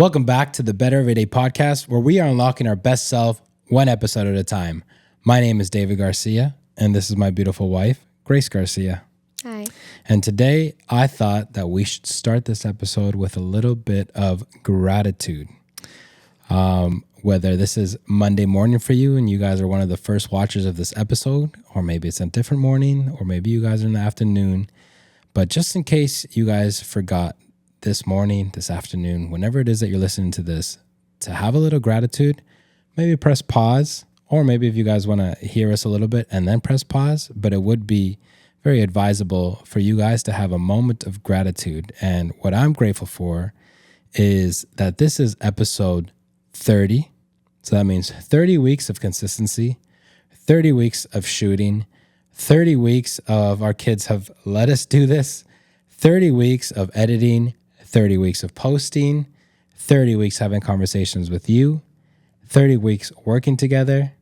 Welcome back to the Better Everyday Podcast, where we are unlocking our best self one episode at a time. My name is David Garcia, and this is my beautiful wife, Grace Garcia. Hi. And today, I thought that we should start this episode with a little bit of gratitude. Whether this is Monday morning for you and you guys are one of the first watchers of this episode, or maybe it's a different morning, or maybe you guys are in the afternoon. But just in case you guys forgot this morning, this afternoon, whenever it is that you're listening to this, to have a little gratitude, maybe press pause, or maybe if you guys want to hear us a little bit and then press pause, but it would be very advisable for you guys to have a moment of gratitude. And what I'm grateful for is that this is episode 30. So that means 30 weeks of consistency, 30 weeks of shooting, 30 weeks of our kids have let us do this, 30 weeks of editing, 30 weeks of posting, 30 weeks having conversations with you, 30 weeks working together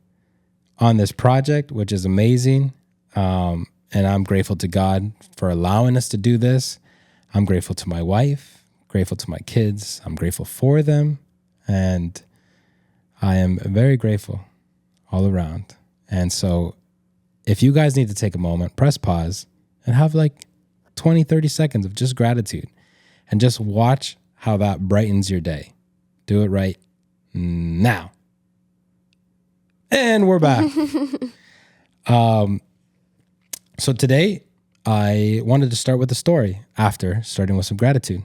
on this project, which is amazing. And I'm grateful to God for allowing us to do this. I'm grateful to my wife, grateful to my kids. I'm grateful for them. And I am very grateful all around. And so if you guys need to take a moment, press pause and have like 20, 30 seconds of just gratitude and just watch how that brightens your day. Do it right now. And we're back. So today I wanted to start with a story after starting with some gratitude.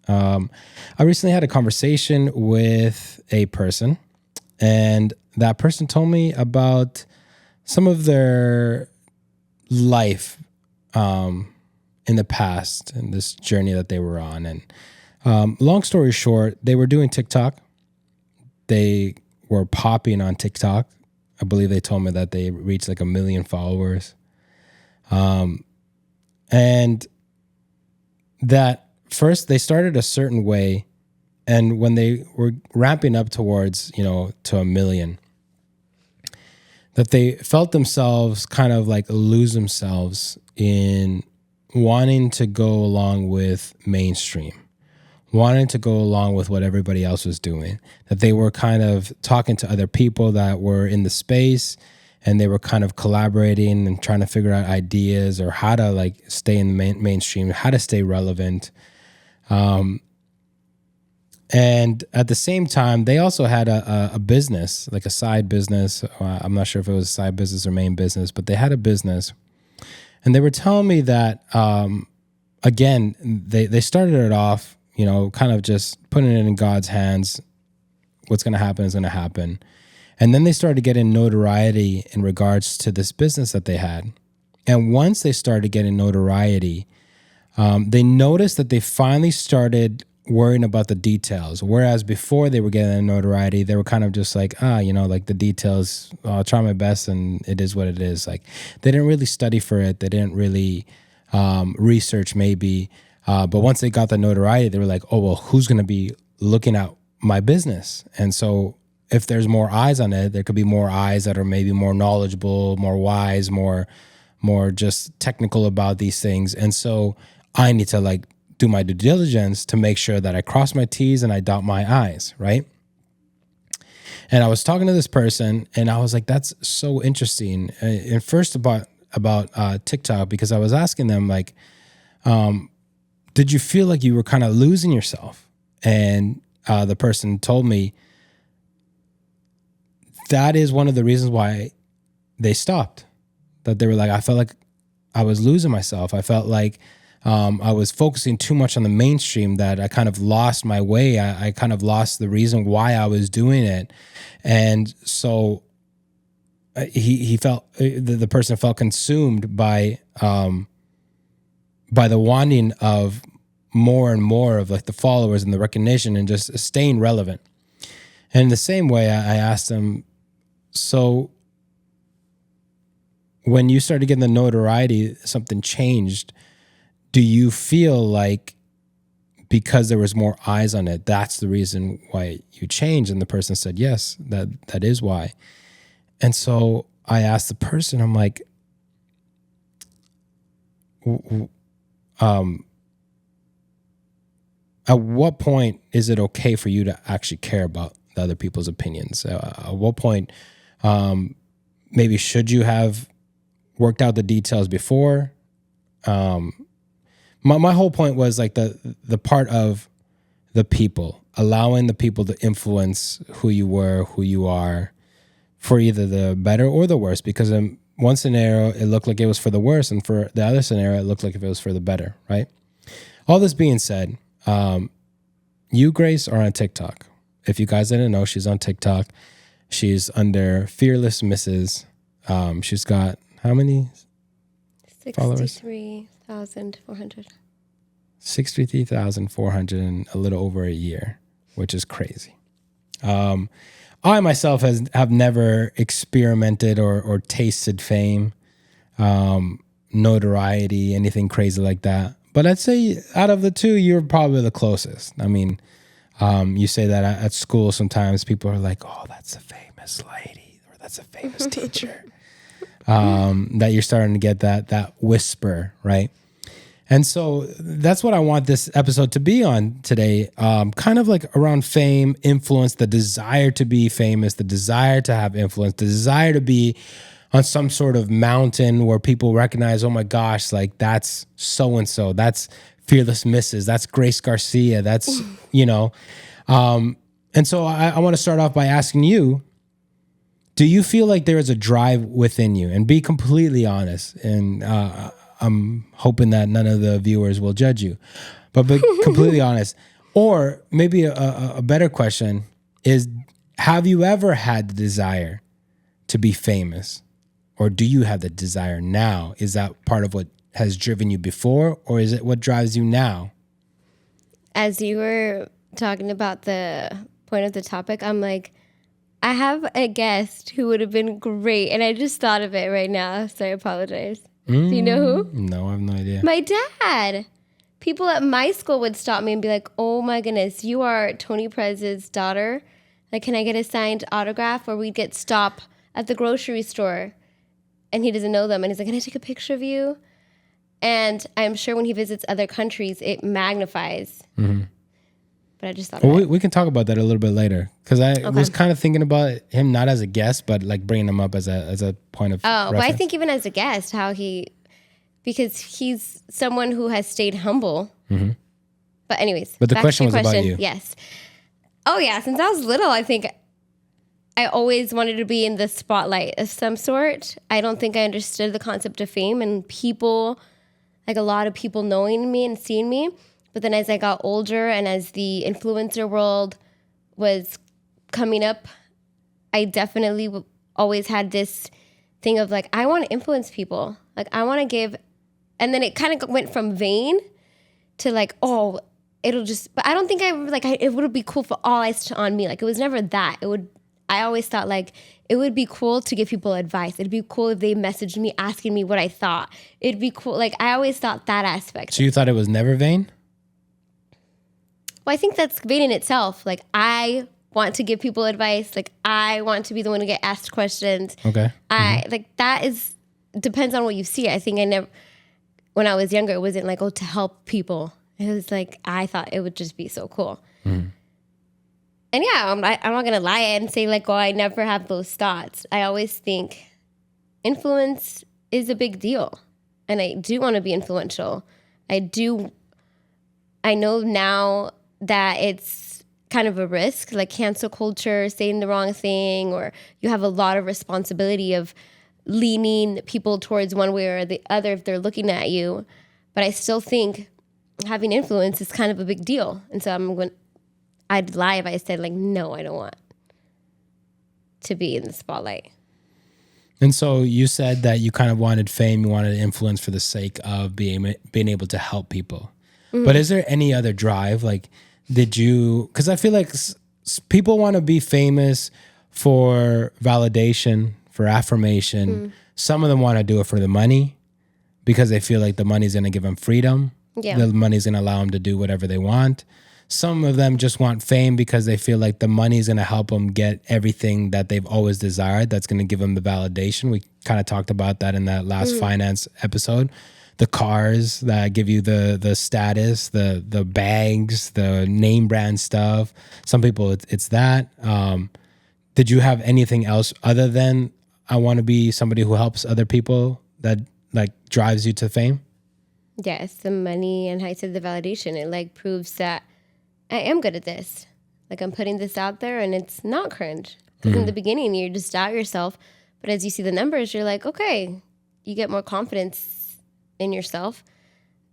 I recently had a conversation with a person, and that person told me about some of their life in the past and this journey that they were on. And long story short, they were doing TikTok. They were popping on TikTok. I believe they told me that they reached like 1 million followers. And that first they started a certain way. And when they were ramping up towards, to 1 million, that they felt themselves kind of like lose themselves in wanting to go along with mainstream, wanting to go along with what everybody else was doing, that they were kind of talking to other people that were in the space and they were kind of collaborating and trying to figure out ideas or how to like stay in the mainstream, how to stay relevant. And at the same time, they also had a business, like a side business. I'm not sure if it was a side business or main business, but they had a business. And they were telling me that, again, they started it off, kind of just putting it in God's hands. What's going to happen is going to happen. And then they started getting notoriety in regards to this business that they had. And once they started getting notoriety, they noticed that they finally started worrying about the details. Whereas before they were getting notoriety, they were kind of just like, like the details, I'll try my best and it is what it is. Like they didn't really study for it. They didn't really research maybe. But once they got the notoriety, they were like, oh, well, who's going to be looking at my business? And so if there's more eyes on it, there could be more eyes that are maybe more knowledgeable, more wise, more just technical about these things. And so I need to like do my due diligence to make sure that I cross my T's and I dot my I's, right? And I was talking to this person and I was like, that's so interesting. And first about TikTok, because I was asking them like, did you feel like you were kind of losing yourself? And the person told me that is one of the reasons why they stopped. That they were like, I felt like I was losing myself. I felt like I was focusing too much on the mainstream that I kind of lost my way. I kind of lost the reason why I was doing it. And so he felt, the person felt consumed by the wanting of more and more of like the followers and the recognition and just staying relevant. And in the same way, I asked him, so when you started getting the notoriety, something changed. Do you feel like because there was more eyes on it, that's the reason why you changed? And the person said, yes, that is why. And so I asked the person, I'm like, at what point is it okay for you to actually care about the other people's opinions? At what point, maybe should you have worked out the details before? My whole point was like the part of the people, allowing the people to influence who you were, who you are, for either the better or the worse. Because in one scenario, it looked like it was for the worse, and for the other scenario, it looked like if it was for the better, right? All this being said, you, Grace, are on TikTok. If you guys didn't know, she's on TikTok. She's under Fearless Mrs. She's got how many followers? 63,400. 63,400 in a little over a year, which is crazy. I myself have never experimented or tasted fame, notoriety, anything crazy like that. But I'd say out of the two, you're probably the closest. I mean, you say that at school sometimes people are like, oh, that's a famous lady or that's a famous teacher. That you're starting to get that whisper, right? And so that's what I want this episode to be on today. Kind of like around fame, influence, the desire to be famous, the desire to have influence, the desire to be on some sort of mountain where people recognize, oh my gosh, like that's so-and-so, that's Fearless Mrs., that's Grace Garcia, that's, you know. And so I want to start off by asking you, do you feel like there is a drive within you? And be completely honest. And I'm hoping that none of the viewers will judge you, but be completely honest. Or maybe a better question is, have you ever had the desire to be famous? Or do you have the desire now? Is that part of what has driven you before, or is it what drives you now? As you were talking about the point of the topic, I'm like, I have a guest who would have been great, and I just thought of it right now, so I apologize. Do you know who? No, I have no idea. My dad. People at my school would stop me and be like, oh my goodness, you are Tony Perez's daughter. Like, can I get a signed autograph? Or we'd get stopped at the grocery store and he doesn't know them. And he's like, can I take a picture of you? And I'm sure when he visits other countries, it magnifies. Mm-hmm. But I just thought we can talk about that a little bit later. Because I was kind of thinking about him not as a guest, but like bringing him up as a point of reference. But I think even as a guest, because he's someone who has stayed humble. Mm-hmm. But anyways. But the question was about you. Yes. Oh yeah, since I was little, I think I always wanted to be in the spotlight of some sort. I don't think I understood the concept of fame and people, like a lot of people knowing me and seeing me. But then as I got older and as the influencer world was coming up, I definitely always had this thing of like, I want to influence people. Like I want to give, and then it kind of went from vain to like, oh, it'll just, but I don't think it would be cool for all eyes on me. Like it was never that. I always thought like, it would be cool to give people advice. It'd be cool if they messaged me asking me what I thought. It'd be cool. Like I always thought that aspect. So you thought it was never vain? Well, I think that's vain in itself. Like, I want to give people advice. Like, I want to be the one to get asked questions. Okay. Like, depends on what you see. I think when I was younger, it wasn't like, oh, to help people. It was like, I thought it would just be so cool. Mm. And yeah, I'm not going to lie and say like, oh, I never have those thoughts. I always think influence is a big deal. And I do want to be influential. I know now that it's kind of a risk, like cancel culture, saying the wrong thing, or you have a lot of responsibility of leaning people towards one way or the other if they're looking at you. But I still think having influence is kind of a big deal. And so I'd lie if I said like, no, I don't want to be in the spotlight. And so you said that you kind of wanted fame, you wanted influence for the sake of being able to help people. Mm-hmm. But is there any other drive? Like, because I feel like people want to be famous for validation, for affirmation. Mm. Some of them want to do it for the money because they feel like the money's going to give them freedom. Yeah. The money's going to allow them to do whatever they want. Some of them just want fame because they feel like the money's going to help them get everything that they've always desired. That's going to give them the validation. We kind of talked about that in that last finance episode. the cars that give you the status, the bags, the name brand stuff. Some people it's that. Did you have anything else other than I want to be somebody who helps other people that like drives you to fame? Yes, the money and how I said the validation. It like proves that I am good at this. Like I'm putting this out there and it's not cringe. Because in the beginning you just doubt yourself. But as you see the numbers, you're like, okay, you get more confidence in yourself.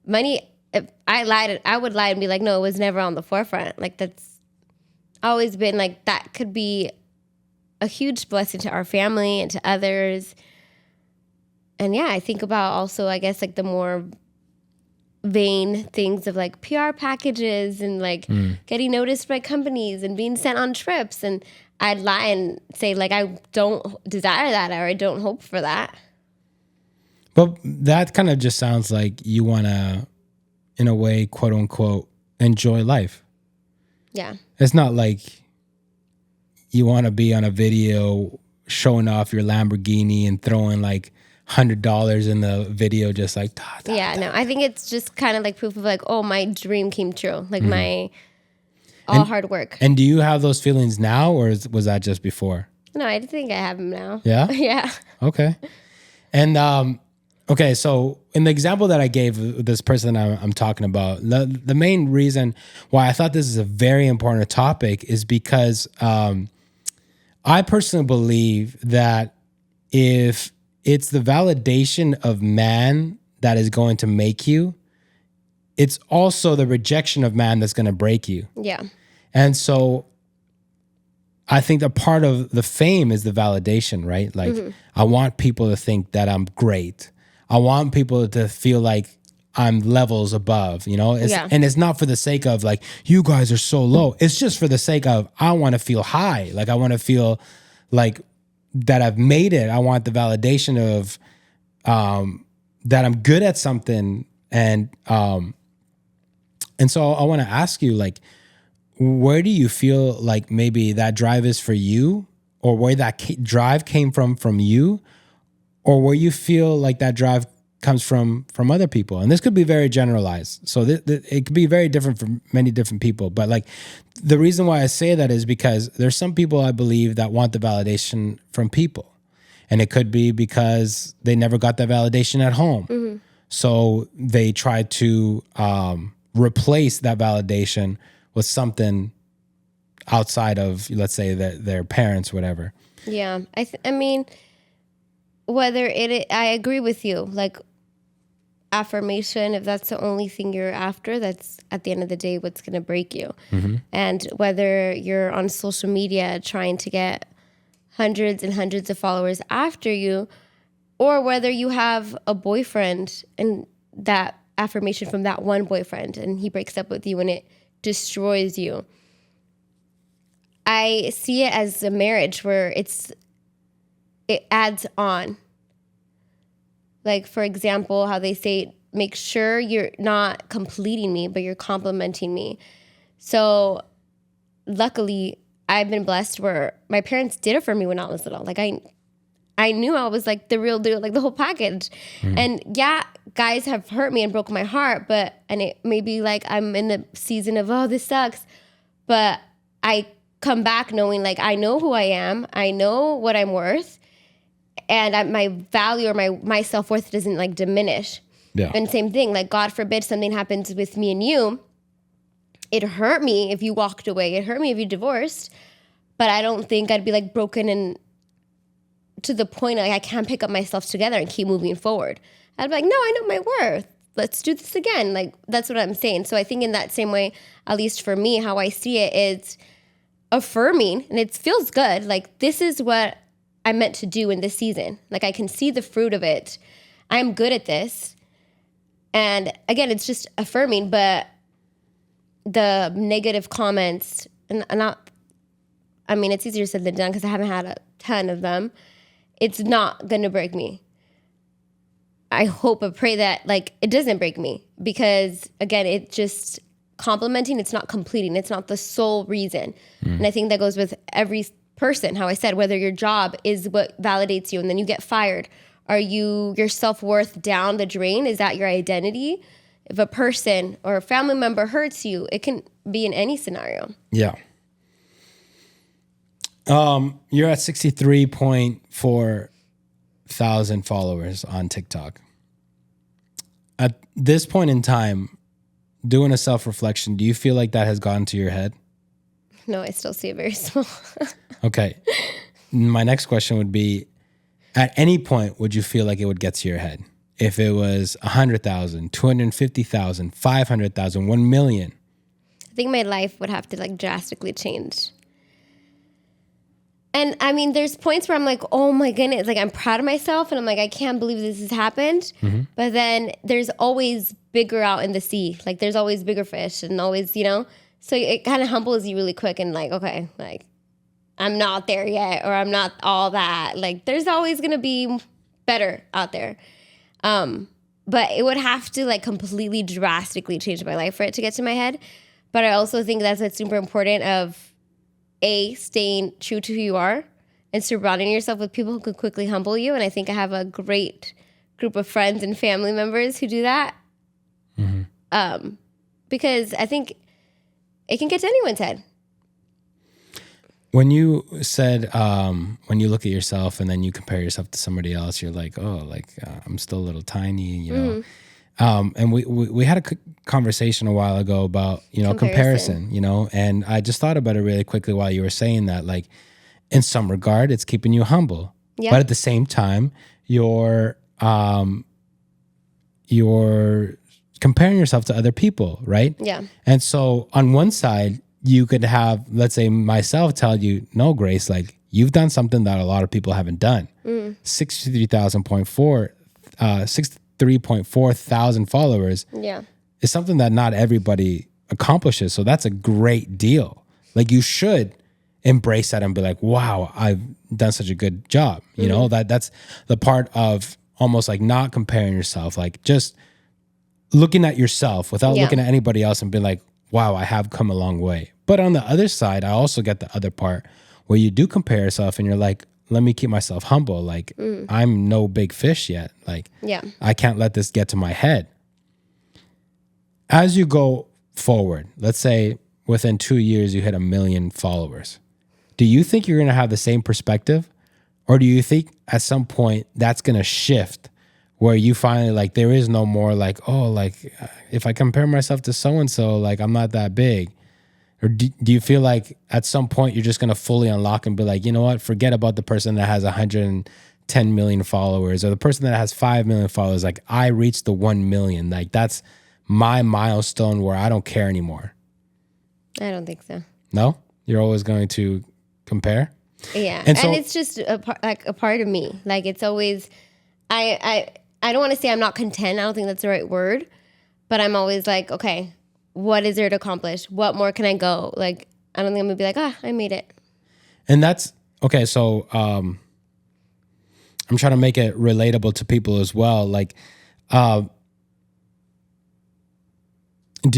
Money, if I would lie and be like, no, it was never on the forefront. Like that's always been like, that could be a huge blessing to our family and to others. And yeah, I think about also, I guess, like the more vain things of like PR packages and like getting noticed by companies and being sent on trips. And I'd lie and say like, I don't desire that or I don't hope for that. But that kind of just sounds like you want to, in a way, quote unquote, enjoy life. Yeah. It's not like you want to be on a video showing off your Lamborghini and throwing like $100 in the video, just like no, I think it's just kind of like proof of like, oh, my dream came true, like my hard work. And do you have those feelings now, or was that just before? No, I think I have them now. Yeah. Yeah. Okay. And okay, so in the example that I gave this person I'm talking about, the main reason why I thought this is a very important topic is because I personally believe that if it's the validation of man that is going to make you, it's also the rejection of man that's going to break you. Yeah. And so I think that part of the fame is the validation, right? Like I want people to think that I'm great. I want people to feel like I'm levels above, you know? And it's not for the sake of like, you guys are so low. It's just for the sake of, I want to feel high. Like I want to feel like that I've made it. I want the validation of that I'm good at something. And so I want to ask you, like, where do you feel like maybe that drive is for you, or where that drive came from you, or where you feel like that drive comes from other people? And this could be very generalized. So it could be very different for many different people. But like the reason why I say that is because there's some people I believe that want the validation from people. And it could be because they never got that validation at home. So they try to replace that validation with something outside of, let's say, their parents, whatever. Yeah. I mean, whether I agree with you, like affirmation, if that's the only thing you're after, that's at the end of the day what's going to break you. And whether you're on social media trying to get hundreds and hundreds of followers after you, or whether you have a boyfriend and that affirmation from that one boyfriend and he breaks up with you and it destroys you. I see it as a marriage where it adds on. Like, for example, how they say, make sure you're not completing me, but you're complimenting me. So luckily, I've been blessed where my parents did it for me when I was little. Like I knew I was like the real deal, like the whole package. And yeah, guys have hurt me and broke my heart, and it may be like I'm in the season of, oh, this sucks. But I come back knowing like I know who I am. I know what I'm worth. And my value or my self-worth doesn't like diminish. Yeah. And same thing, like God forbid something happens with me and you. It hurt me if you walked away. It hurt me if you divorced. But I don't think I'd be like broken and to the point like I can't pick up myself together and keep moving forward. I'd be like, no, I know my worth. Let's do this again. Like that's what I'm saying. So I think in that same way, at least for me, how I see it is affirming, and it feels good. Like this is what I meant to do in this season. Like I can see the fruit of it. I'm good at this. And again, it's just affirming, but the negative comments, and not, I mean, it's easier said than done because I haven't had a ton of them. It's not going to break me. I hope and pray that like it doesn't break me because again, it just complimenting, it's not completing. It's not the sole reason. And I think that goes with every person, how I said, whether your job is what validates you and then you get fired, Are you your self-worth down the drain? Is that your identity? If a person or a family member hurts you, it can be in any scenario. Yeah. You're at 63.4 thousand followers on TikTok. At this point in time, doing a self-reflection, do you feel like that has gotten to your head? No, I still see it very small. Okay. My next question would be, at any point, would you feel like it would get to your head? If it was 100,000, 250,000, 500,000, 1 million? I think my life would have to like drastically change. And I mean, there's points where I'm like, oh my goodness, like I'm proud of myself. And I'm like, I can't believe this has happened. Mm-hmm. But then there's always bigger out in the sea. Like there's always bigger fish and always, you know, so it kind of humbles you really quick and like, okay, like I'm not there yet, or I'm not all that. Like there's always going to be better out there. But it would have to like completely drastically change my life for it to get to my head. But I also think that's what's super important of staying true to who you are and surrounding yourself with people who could quickly humble you. And I think I have a great group of friends and family members who do that. Mm-hmm. Because I think it can get to anyone's head. When you said, when you look at yourself and then you compare yourself to somebody else, you're like, oh, like I'm still a little tiny, you know. Mm-hmm. And we had a conversation a while ago about, you know, comparison, you know, and I just thought about it really quickly while you were saying that, like, in some regard, it's keeping you humble. Yeah. But at the same time, you're comparing yourself to other people, right? Yeah. And so on one side, you could have, let's say myself, tell you, no, Grace, like you've done something that a lot of people haven't done. 63.4 thousand followers is something that not everybody accomplishes. So that's a great deal. Like you should embrace that and be like, wow, I've done such a good job. You know, that's the part of almost like not comparing yourself, like just looking at yourself without looking at anybody else and being like, wow, I have come a long way. But on the other side, I also get the other part where you do compare yourself and you're like, let me keep myself humble. Like I'm no big fish yet. Like I can't let this get to my head. As you go forward, let's say within 2 years, you hit 1 million followers. Do you think you're going to have the same perspective? Or do you think at some point that's going to shift where you finally like, there is no more like, oh, like if I compare myself to so-and-so, like I'm not that big. Or do you feel like at some point you're just going to fully unlock and be like, you know what, forget about the person that has 110 million followers or the person that has 5 million followers. Like I reached the 1 million. Like that's my milestone where I don't care anymore. I don't think so. No? You're always going to compare? Yeah. And it's just a part of me. Like it's always, I don't want to say I'm not content. I don't think that's the right word. But I'm always like, okay, what is there to accomplish? What more can I go? Like, I don't think I'm going to be like, I made it. And that's, okay, so I'm trying to make it relatable to people as well. Like, do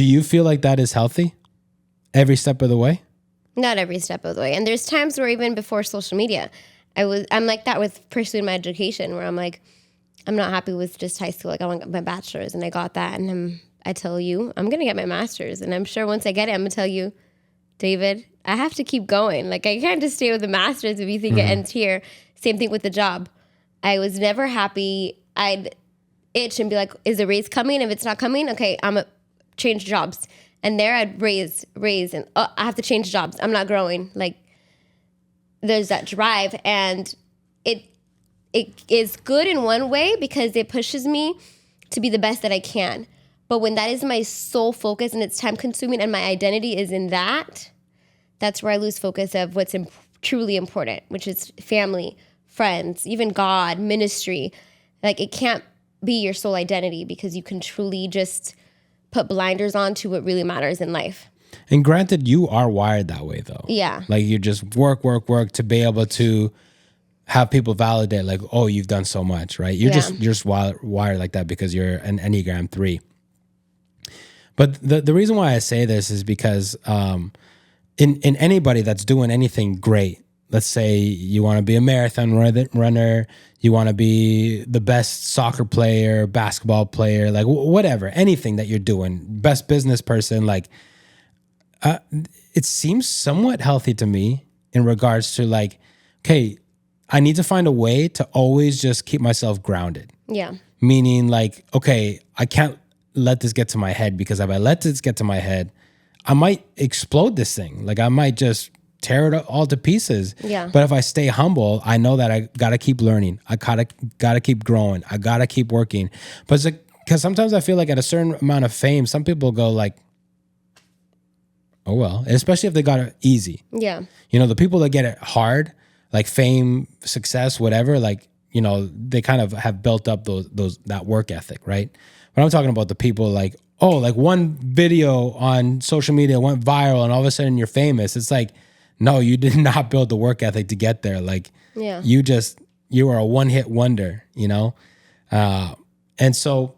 you feel like that is healthy every step of the way? Not every step of the way. And there's times where even before social media, I'm like that with pursuing my education where I'm like, I'm not happy with just high school. Like I want my bachelor's and I got that. And I tell you, I'm going to get my master's. And I'm sure once I get it, I'm going to tell you, David, I have to keep going. Like I can't just stay with the master's if you think it ends here. Same thing with the job. I was never happy. I'd itch and be like, is the raise coming? If it's not coming, okay, I'm going to change jobs. And there I'd raise and I have to change jobs. I'm not growing. Like there's that drive and it is good in one way because it pushes me to be the best that I can. But when that is my sole focus and it's time consuming and my identity is in that, that's where I lose focus of what's truly important, which is family, friends, even God, ministry. Like it can't be your sole identity because you can truly just put blinders on to what really matters in life. And granted, you are wired that way though. Yeah. Like you just work to be able to have people validate like, oh, you've done so much, right? You're just wired like that because you're an Enneagram 3. But the reason why I say this is because in anybody that's doing anything great, let's say you want to be a marathon runner, you want to be the best soccer player, basketball player, like whatever, anything that you're doing, best business person, like it seems somewhat healthy to me in regards to like, okay, I need to find a way to always just keep myself grounded. Yeah. Meaning like, okay, I can't let this get to my head, because if I let this get to my head, I might explode this thing. Like I might just tear it all to pieces. Yeah. But if I stay humble, I know that I got to keep learning. I gotta keep growing. I got to keep working. But it's like, because sometimes I feel like at a certain amount of fame, some people go like, oh, well, especially if they got it easy. Yeah. You know, the people that get it hard, like fame, success, whatever, like, you know, they kind of have built up that work ethic, right? But I'm talking about the people like, oh, like one video on social media went viral and all of a sudden you're famous. It's like, no, you did not build the work ethic to get there. Like, Yeah. you are a one-hit wonder, you know? And so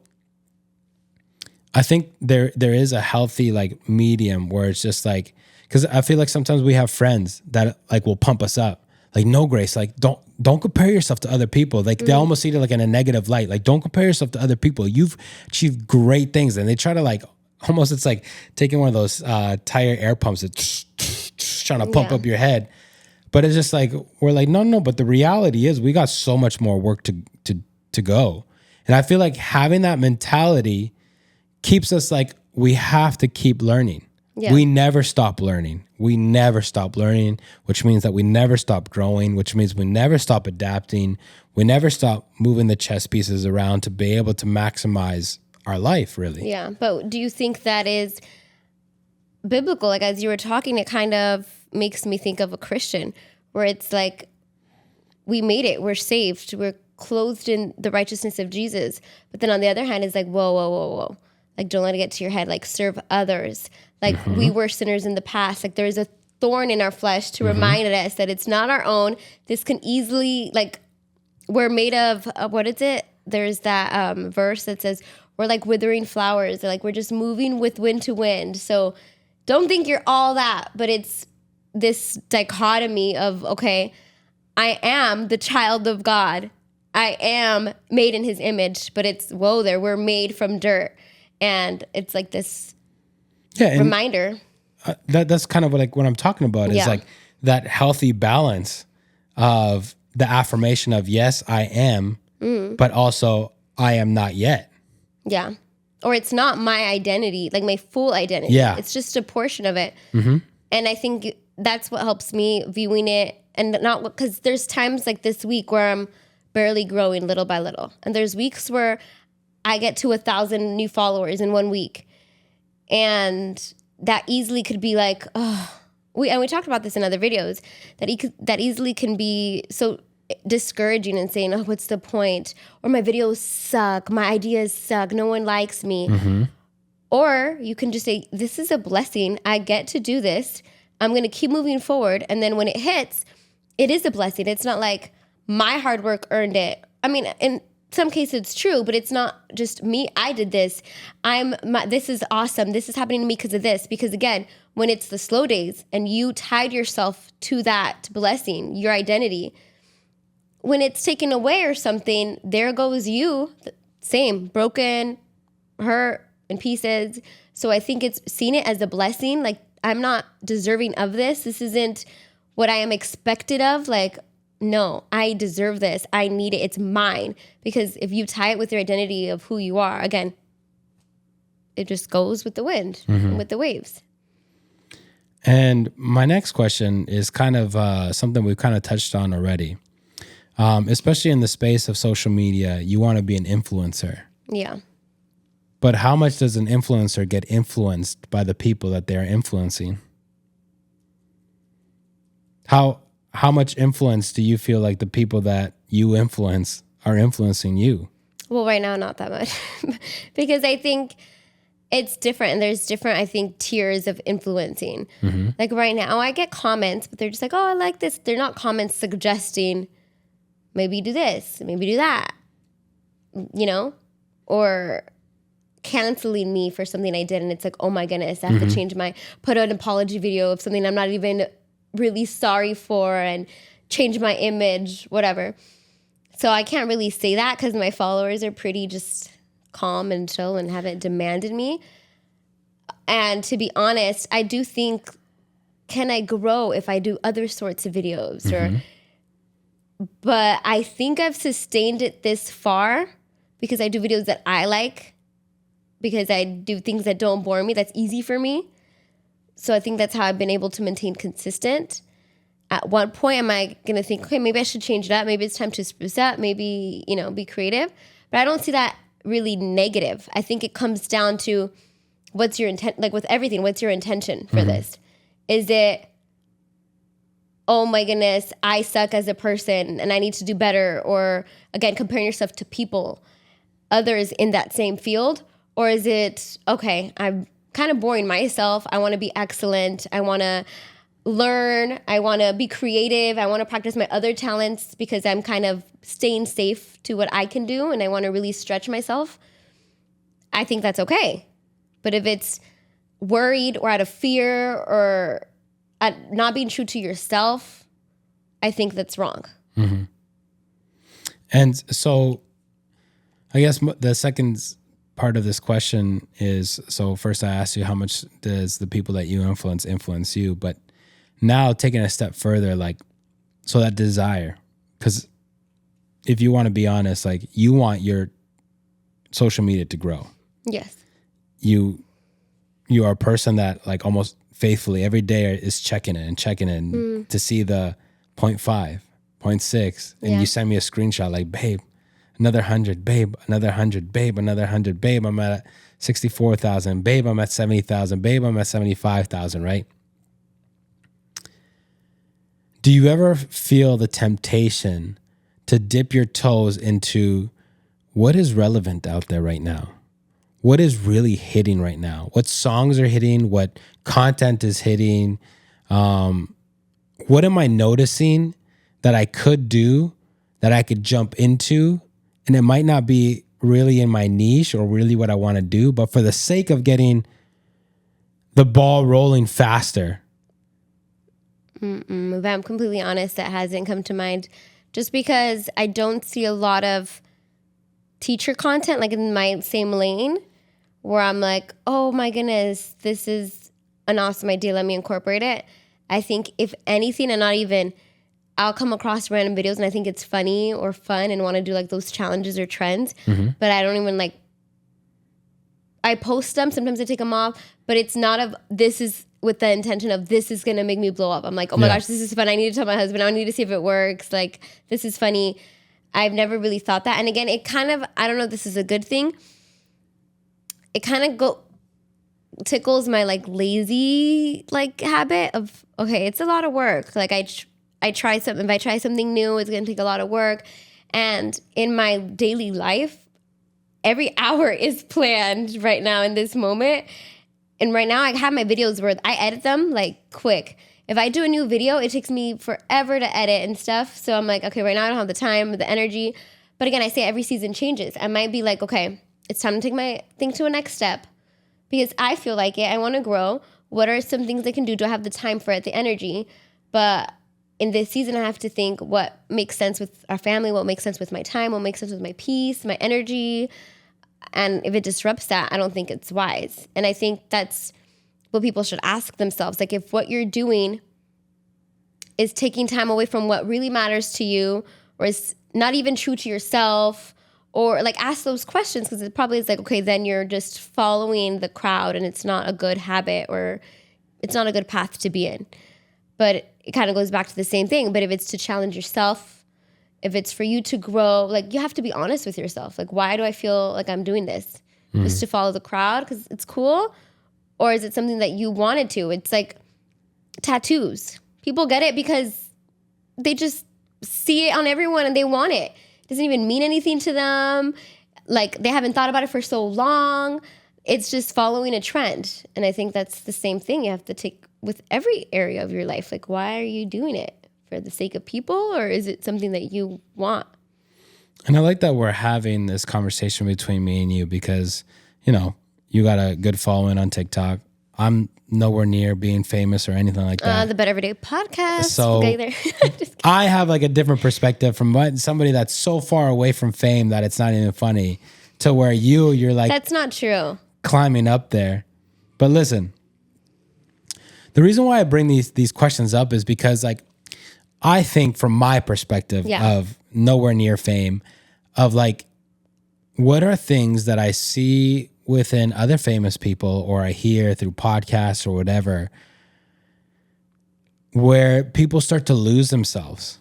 I think there is a healthy like medium where it's just like, because I feel like sometimes we have friends that like will pump us up. Like, no, Grace, like don't compare yourself to other people. Like they almost see it like in a negative light. Like, don't compare yourself to other people. You've achieved great things. And they try to like, almost it's like taking one of those tire air pumps that trying to pump up your head. But it's just like, we're like, no, but the reality is we got so much more work to go. And I feel like having that mentality keeps us like, we have to keep learning. Yeah. We never stop learning. We never stop learning, which means that we never stop growing, which means we never stop adapting. We never stop moving the chess pieces around to be able to maximize our life, really. Yeah. But do you think that is biblical? Like, as you were talking, it kind of makes me think of a Christian, where it's like, we made it, we're saved, we're clothed in the righteousness of Jesus. But then on the other hand, it's like, whoa. Like, don't let it get to your head. Like, serve others. Like, we were sinners in the past. Like, there's a thorn in our flesh to remind us that it's not our own. This can easily, like, we're made of, what is it? There's that verse that says, we're like withering flowers. Like, we're just moving with wind to wind. So don't think you're all that. But it's this dichotomy of, okay, I am the child of God. I am made in his image. But it's, whoa there, we're made from dirt. And it's like this reminder. That's kind of what I'm talking about is like that healthy balance of the affirmation of, yes, I am, but also I am not yet. Yeah. Or it's not my identity, like my full identity. Yeah. It's just a portion of it. And I think that's what helps me viewing it. And not because there's times like this week where I'm barely growing little by little. And there's weeks where I get to 1,000 new followers in 1 week. And that easily could be like, oh, we talked about this in other videos, that easily can be so discouraging and saying, oh, what's the point? Or my videos suck, my ideas suck, no one likes me. Or you can just say, this is a blessing. I get to do this. I'm going to keep moving forward. And then when it hits, it is a blessing. It's not like my hard work earned it. I mean, in some cases it's true, but it's not just me. I did this. This is awesome. This is happening to me because of this. Because again, when it's the slow days and you tied yourself to that blessing, your identity, when it's taken away or something, there goes you. Same, broken, hurt, in pieces. So I think it's seen it as a blessing. Like, I'm not deserving of this. This isn't what I am expected of. Like, no, I deserve this. I need it. It's mine. Because if you tie it with your identity of who you are, again, it just goes with the wind and with the waves. And my next question is kind of something we've kind of touched on already. Especially in the space of social media, you want to be an influencer. Yeah. But how much does an influencer get influenced by the people that they're influencing? How much influence do you feel like the people that you influence are influencing you? Well, right now, not that much. Because I think it's different. And there's different, I think, tiers of influencing. Like right now, I get comments, but they're just like, oh, I like this. They're not comments suggesting, maybe do this, maybe do that, you know? Or canceling me for something I did. And it's like, oh my goodness, I have to change put an apology video of something I'm not even really sorry for and change my image, whatever. So I can't really say that because my followers are pretty just calm and chill and haven't demanded me. And to be honest, I do think, can I grow if I do other sorts of videos? But I think I've sustained it this far because I do videos that I like, because I do things that don't bore me, that's easy for me. So I think that's how I've been able to maintain consistent. At one point, am I going to think, okay, maybe I should change it up. Maybe it's time to spruce up. Maybe, be creative. But I don't see that really negative. I think it comes down to what's your intent, like with everything, what's your intention for this? Is it, oh my goodness, I suck as a person and I need to do better? Or again, comparing yourself to people, others in that same field? Or is it, okay, I'm kind of boring myself. I want to be excellent. I want to learn. I want to be creative. I want to practice my other talents because I'm kind of staying safe to what I can do and I want to really stretch myself. I think that's okay. But if it's worried or out of fear or at not being true to yourself, I think that's wrong. And so I guess the second part of this question is, so first I asked you how much does the people that you influence you, but now taking a step further, like, so that desire, because if you want to be honest, like you want your social media to grow. Yes. You are a person that like almost faithfully every day is checking it to see the 0.5, 0.6. And you send me a screenshot like, babe, another 100, babe, another 100, babe, another 100, babe, I'm at 64,000, babe, I'm at 70,000, babe, I'm at 75,000, right? Do you ever feel the temptation to dip your toes into what is relevant out there right now? What is really hitting right now? What songs are hitting? What content is hitting? What am I noticing that I could do, that I could jump into? And it might not be really in my niche or really what I want to do, but for the sake of getting the ball rolling faster. If I'm completely honest, that hasn't come to mind just because I don't see a lot of teacher content like in my same lane where I'm like, oh my goodness, this is an awesome idea. Let me incorporate it. I think if anything, and not even, I'll come across random videos and I think it's funny or fun and want to do like those challenges or trends, but I don't even like, I post them. Sometimes I take them off, but it's not of this is with the intention of this is going to make me blow up. I'm like, oh my gosh, this is fun. I need to tell my husband. I need to see if it works. Like, this is funny. I've never really thought that. And again, it kind of, I don't know if this is a good thing. It kind of tickles my like lazy like habit of, okay, it's a lot of work. Like I try something, if I try something new, it's going to take a lot of work. And in my daily life, every hour is planned right now in this moment. And right now I have my videos where I edit them like quick. If I do a new video, it takes me forever to edit and stuff. So I'm like, okay, right now I don't have the time, the energy. But again, I say every season changes. I might be like, okay, it's time to take my thing to a next step because I feel like it. I want to grow. What are some things I can do? Do I have the time for it, the energy? But in this season, I have to think what makes sense with our family, what makes sense with my time, what makes sense with my peace, my energy. And if it disrupts that, I don't think it's wise. And I think that's what people should ask themselves. Like if what you're doing is taking time away from what really matters to you or is not even true to yourself, or like ask those questions because it probably is like, okay, then you're just following the crowd and it's not a good habit or it's not a good path to be in. But it kind of goes back to the same thing. But if it's to challenge yourself, if it's for you to grow, like you have to be honest with yourself. Like, why do I feel like I'm doing this? Just to follow the crowd because it's cool? Or is it something that you wanted to? It's like tattoos. People get it because they just see it on everyone and they want it. It doesn't even mean anything to them. Like they haven't thought about it for so long. It's just following a trend. And I think that's the same thing you have to take with every area of your life. Like, why are you doing it? For the sake of people, or is it something that you want? And I like that we're having this conversation between me and you because, you know, you got a good following on TikTok. I'm nowhere near being famous or anything like that. The Better Everyday podcast. So Okay, there. I have like a different perspective from somebody that's so far away from fame that it's not even funny, to where you're like That's not true. climbing up there. But listen, the reason why I bring these questions up is because like I think from my perspective of nowhere near fame, of like what are things that I see within other famous people or I hear through podcasts or whatever, where people start to lose themselves.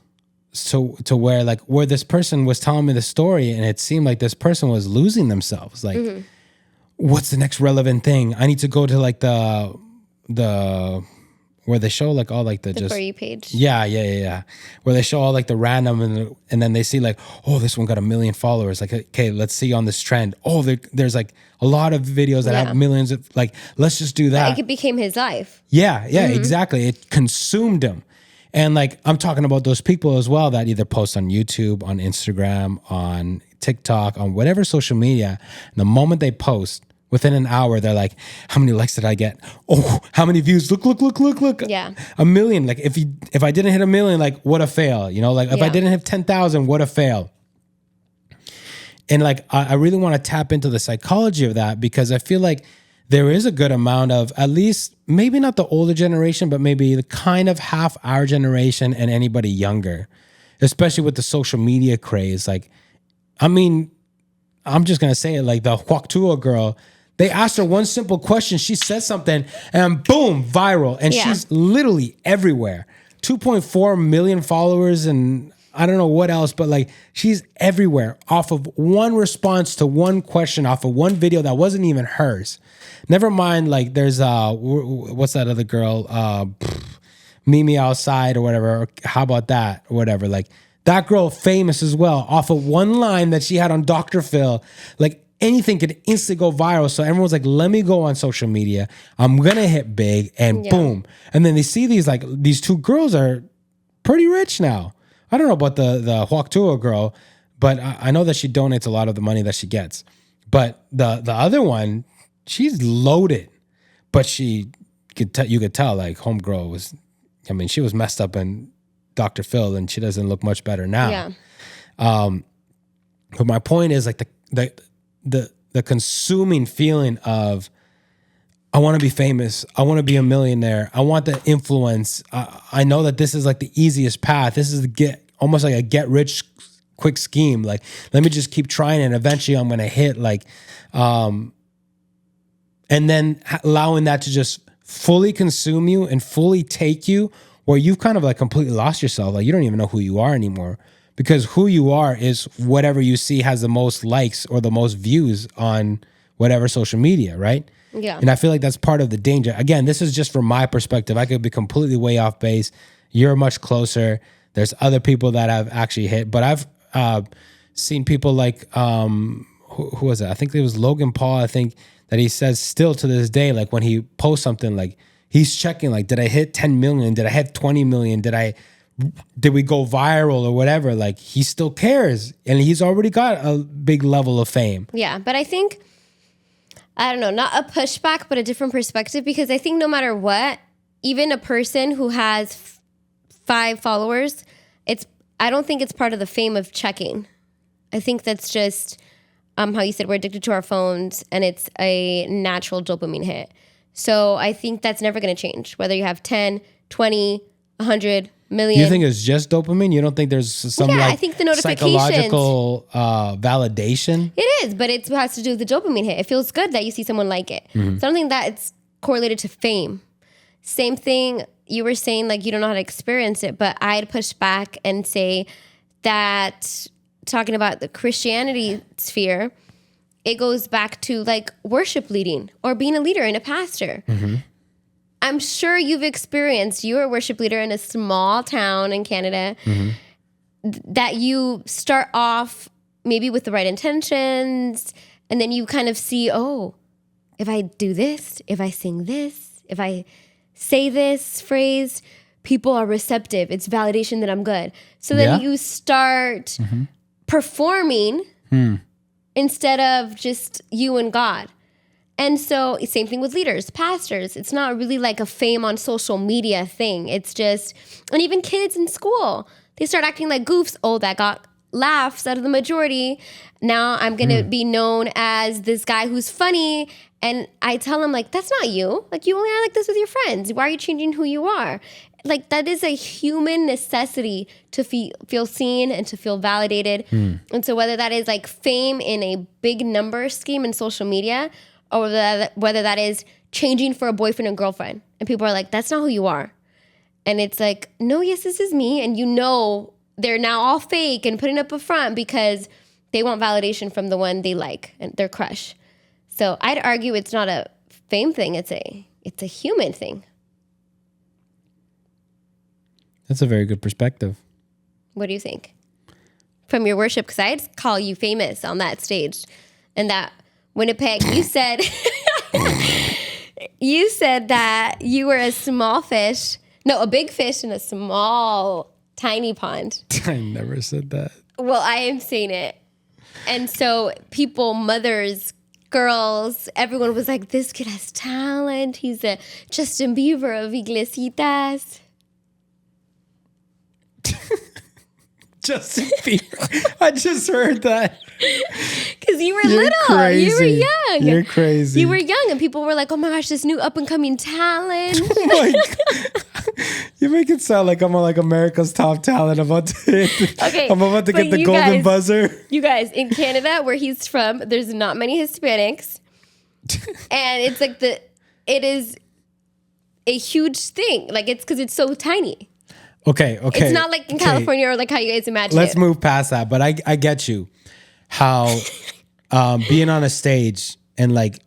So to where like where this person was telling me the story and it seemed like this person was losing themselves. Like, what's the next relevant thing? I need to go to like the where they show like all like the just For You page. Yeah. Where they show all like the random and then they see like, oh, this one got 1 million followers. Like, okay, let's see on this trend. Oh, there's like a lot of videos that have millions of like, let's just do that. It became his life. Yeah, exactly. It consumed him. And like, I'm talking about those people as well that either post on YouTube, on Instagram, on TikTok, on whatever social media. And the moment they post, within an hour, they're like, how many likes did I get? Oh, how many views? Look. Yeah. 1 million. Like if I didn't hit 1 million, like what a fail. You know, like if I didn't hit 10,000, what a fail. And like, I really want to tap into the psychology of that because I feel like there is a good amount of, at least maybe not the older generation, but maybe the kind of half our generation and anybody younger, especially with the social media craze. Like, I mean, I'm just going to say it, like the Huactua girl, they asked her one simple question. She said something and boom, viral. And she's literally everywhere. 2.4 million followers and I don't know what else, but like she's everywhere off of one response to one question, off of one video that wasn't even hers. Never mind, like there's what's that other girl? Mimi Outside or whatever. How about that? Or whatever. Like that girl famous as well off of one line that she had on Dr. Phil. Like anything could instantly go viral. So everyone's like, let me go on social media. I'm going to hit big and boom. And then they see these two girls are pretty rich now. I don't know about the Huactua girl, but I know that she donates a lot of the money that she gets. But the other one, she's loaded. But you could tell like homegirl was, I mean, she was messed up in Dr. Phil and she doesn't look much better now. Yeah. But my point is like the consuming feeling of, I want to be famous. I want to be a millionaire. I want the influence. I know that this is like the easiest path. This is almost like a get rich quick scheme. Like, let me just keep trying and eventually I'm going to hit like, and then allowing that to just fully consume you and fully take you where you've kind of like completely lost yourself. Like you don't even know who you are anymore. Because who you are is whatever you see has the most likes or the most views on whatever social media, right? Yeah. And I feel like that's part of the danger. Again, this is just from my perspective. I could be completely way off base. You're much closer. There's other people that have actually hit. But I've seen people like, who was it? I think it was Logan Paul, I think, that he says still to this day, like when he posts something, like he's checking, like, did I hit 10 million? Did I hit 20 million? Did we go viral or whatever? Like he still cares and he's already got a big level of fame. Yeah. But I think, I don't know, not a pushback, but a different perspective, because I think no matter what, even a person who has 5 followers, I don't think it's part of the fame of checking. I think that's just how you said we're addicted to our phones and it's a natural dopamine hit. So I think that's never going to change, whether you have 10, 20, 100 million. You think it's just dopamine? You don't think there's some I think the notifications, psychological validation? It is, but it has to do with the dopamine hit. It feels good that you see someone like it. Mm-hmm. So I don't think that it's correlated to fame. Same thing you were saying, like you don't know how to experience it, but I'd push back and say that talking about the Christianity sphere, it goes back to like worship leading or being a leader and a pastor. Mm-hmm. I'm sure you've experienced, you're a worship leader in a small town in Canada, that you start off maybe with the right intentions, and then you kind of see, oh, if I do this, if I sing this, if I say this phrase, people are receptive. It's validation that I'm good. So then you start performing instead of just you and God. And so same thing with leaders, pastors. It's not really like a fame on social media thing. It's just, and even kids in school, they start acting like goofs. Oh, that got laughs out of the majority. Now I'm going to be known as this guy who's funny. And I tell them like, that's not you. Like you only are like this with your friends. Why are you changing who you are? Like that is a human necessity to feel seen and to feel validated. And so whether that is like fame in a big number scheme in social media, or whether that is changing for a boyfriend and girlfriend. And people are like, that's not who you are. And it's like, no, yes, this is me. And you know, they're now all fake and putting up a front because they want validation from the one they like and their crush. So I'd argue it's not a fame thing. It's a human thing. That's a very good perspective. What do you think? From your worship, because I'd call you famous on that stage. And that Winnipeg, you said that you were a small fish. No, a big fish in a small, tiny pond. I never said that. Well, I am saying it. And so people, mothers, girls, everyone was like, this kid has talent. He's a Justin Bieber of Iglesitas. Justin Bieber. I just heard that. Because you were little. Crazy. You were young. You're crazy. You were young, and people were like, oh my gosh, this new up-and-coming talent. Oh my God. You make it sound like I'm like America's top talent. I'm about to get the golden buzzer. You guys, in Canada, where he's from, there's not many Hispanics. And it's like it is a huge thing. Like it's because it's so tiny. Okay. It's not like in California or like how you guys imagine Let's it. move past that. But I get you. How being on a stage and like,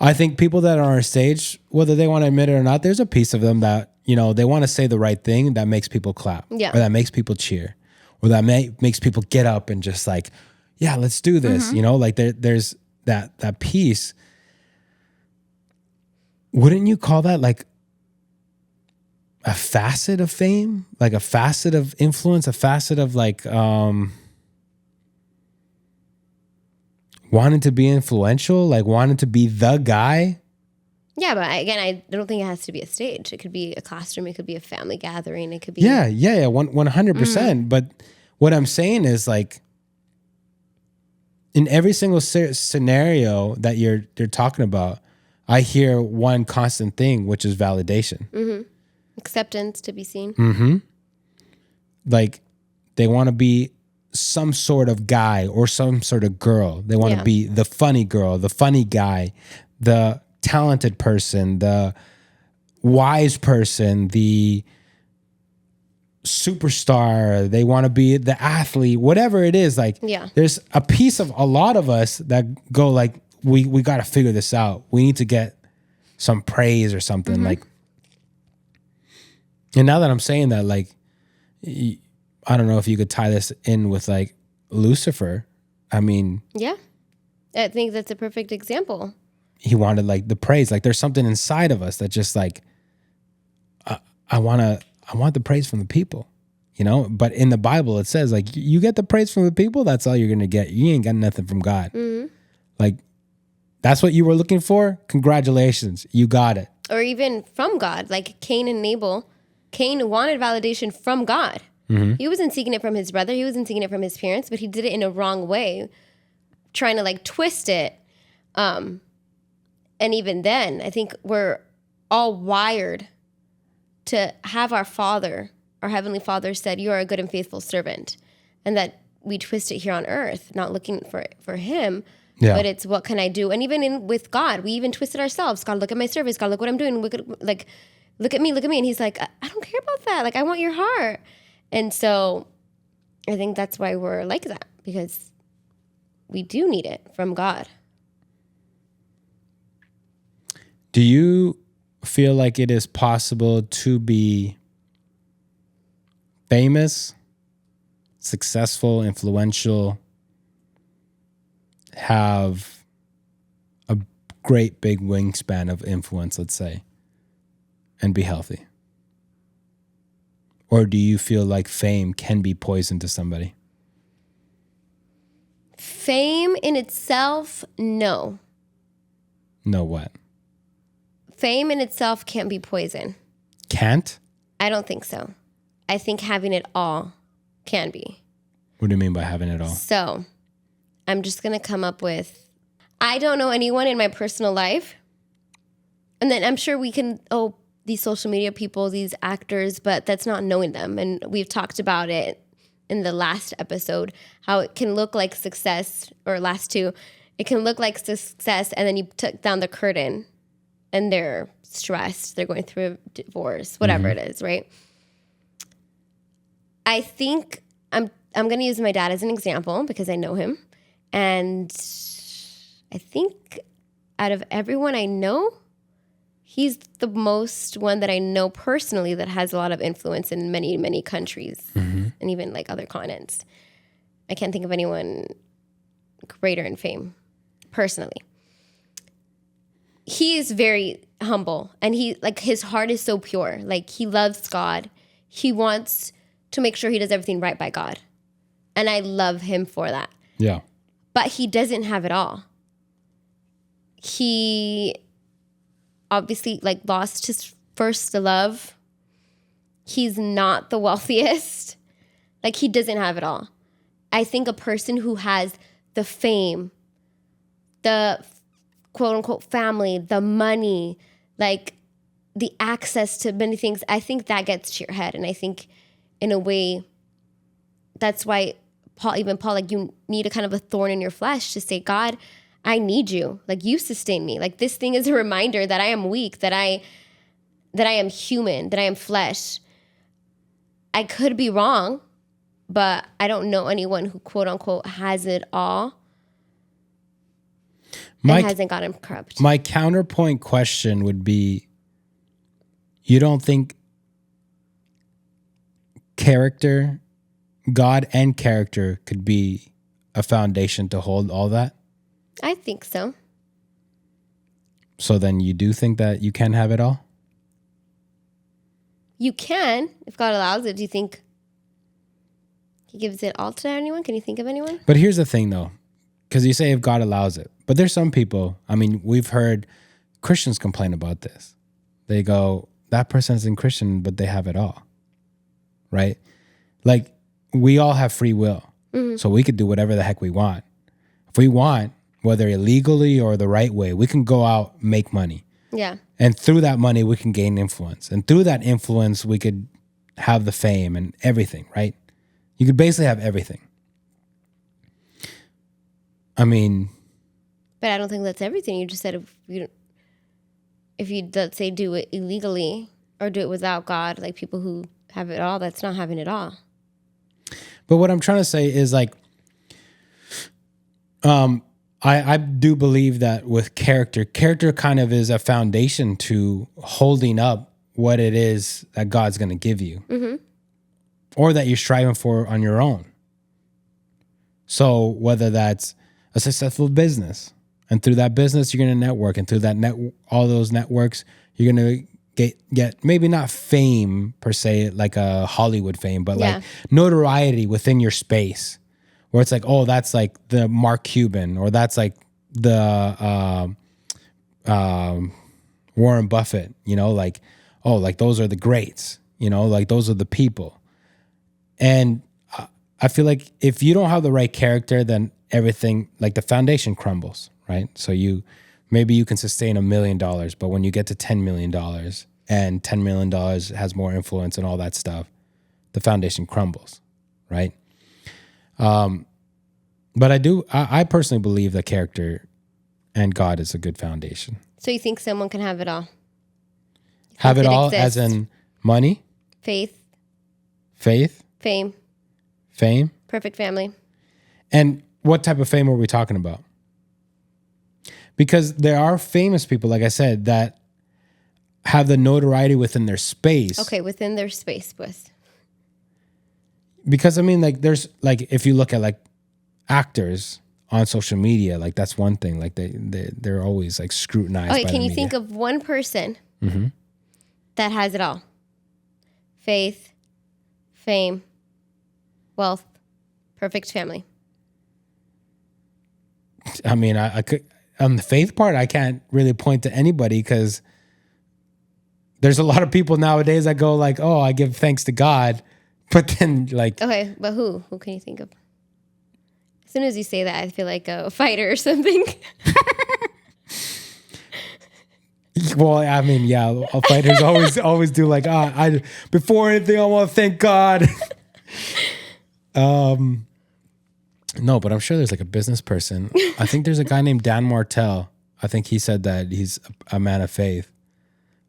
I think people that are on a stage, whether they want to admit it or not, there's a piece of them that, you know, they want to say the right thing that makes people clap. Yeah. Or that makes people cheer. Or that makes people get up and just like, yeah, let's do this. Mm-hmm. You know, like there's that piece. Wouldn't you call that like a facet of fame, like a facet of influence, a facet of like wanting to be influential, like wanting to be the guy? Yeah, but again, I don't think it has to be a stage. It could be a classroom. It could be a family gathering. It could be 100%. But what I'm saying is like in every single scenario that you're talking about, I hear one constant thing, which is validation. Mm-hmm. Acceptance, to be seen. Like they want to be some sort of guy or some sort of girl. They want to be the funny girl, the funny guy, the talented person, the wise person, the superstar. They want to be the athlete, whatever it is. Like there's a piece of a lot of us that go like, we got to figure this out. We need to get some praise or something. Mm-hmm. Like, and now that I'm saying that, like, I don't know if you could tie this in with like Lucifer. I mean, yeah, I think that's a perfect example. He wanted like the praise. Like there's something inside of us that just like, I want the praise from the people, you know? But in the Bible, it says like, you get the praise from the people. That's all you're going to get. You ain't got nothing from God. Mm-hmm. Like, that's what you were looking for? Congratulations. You got it. Or even from God, like Cain and Abel. Cain wanted validation from God. Mm-hmm. He wasn't seeking it from his brother. He wasn't seeking it from his parents, but he did it in a wrong way, trying to like twist it. And even then, I think we're all wired to have our Heavenly Father said, you are a good and faithful servant. And that we twist it here on earth, not looking for him. Yeah. But it's what can I do? And even with God, we even twist it ourselves. God, look at my service. God, look what I'm doing. Look at me. And he's like, I don't care about that. Like, I want your heart. And so I think that's why we're like that, because we do need it from God. Do you feel like it is possible to be famous, successful, influential, have a great big wingspan of influence, let's say, and be healthy? Or do you feel like fame can be poison to somebody? Fame in itself, no. No, what? Fame in itself can't be poison. Can't? I don't think so. I think having it all can be. What do you mean by having it all? So I'm just going to come up with, I don't know anyone in my personal life. And then I'm sure we can, these social media people, these actors, but that's not knowing them. And we've talked about it in the last episode, how it can look like success, or last two, it can look like success, and then you took down the curtain and they're stressed, they're going through a divorce, whatever it is, right? I think I'm going to use my dad as an example because I know him. And I think out of everyone I know, he's the most one that I know personally that has a lot of influence in many, many countries and even like other continents. I can't think of anyone greater in fame personally. He is very humble, and his heart is so pure. Like, he loves God. He wants to make sure he does everything right by God. And I love him for that. Yeah. But he doesn't have it all. He obviously lost his first love. He's not the wealthiest. He doesn't have it all. I think a person who has the fame, the quote unquote family, the money, the access to many things, I think that gets to your head. And I think in a way, that's why Paul, you need a kind of a thorn in your flesh to say, God, I need you. You sustain me. This thing is a reminder that I am weak, that I am human, that I am flesh. I could be wrong, but I don't know anyone who quote unquote has it all and hasn't gotten corrupt. My counterpoint question would be, you don't think character, God and character, could be a foundation to hold all that? I think so. So then you do think that you can have it all? You can, if God allows it. Do you think he gives it all to anyone? Can you think of anyone? But here's the thing, though, because you say if God allows it. But there's some people, we've heard Christians complain about this. They go, that person isn't Christian, but they have it all, right? We all have free will. Mm-hmm. So we could do whatever the heck we want. If we want, whether illegally or the right way, we can go out, make money. Yeah. And through that money, we can gain influence. And through that influence, we could have the fame and everything, right? You could basically have everything. But I don't think that's everything. You just said if you let's say do it illegally or do it without God, people who have it all, that's not having it all. But what I'm trying to say is I do believe that with character kind of is a foundation to holding up what it is that God's going to give you, mm-hmm. or that you're striving for on your own. So whether that's a successful business, and through that business, you're going to network, and through that all those networks, you're going to get maybe not fame per se, like a Hollywood fame, but notoriety within your space. Where it's that's the Mark Cuban, or that's the Warren Buffett, those are the greats, those are the people. And I feel like if you don't have the right character, then everything, the foundation crumbles, right? So maybe you can sustain $1 million, but when you get to $10 million and $10 million has more influence and all that stuff, the foundation crumbles, right? But I personally believe that character and God is a good foundation. So you think someone can have it all? Have it all exists? As in money? Faith? Fame? Perfect family. And what type of fame are we talking about? Because there are famous people, like I said, that have the notoriety within their space. Okay, within their space, pues. Because there's if you look at actors on social media, that's one thing. They're always scrutinized. Okay, by can the you media. think of one person mm-hmm. that has it all? Faith, fame, wealth, perfect family. I could. on the faith part, I can't really point to anybody because there's a lot of people nowadays that go like, oh, I give thanks to God. But then like, Okay, but who? Who can you think of? As soon as you say that, I feel like a fighter or something. well, I mean, yeah, fighters always do like, I before anything, I want to thank God. No, but I'm sure there's like a business person. I think there's a guy named Dan Martell. I think he said that he's a man of faith.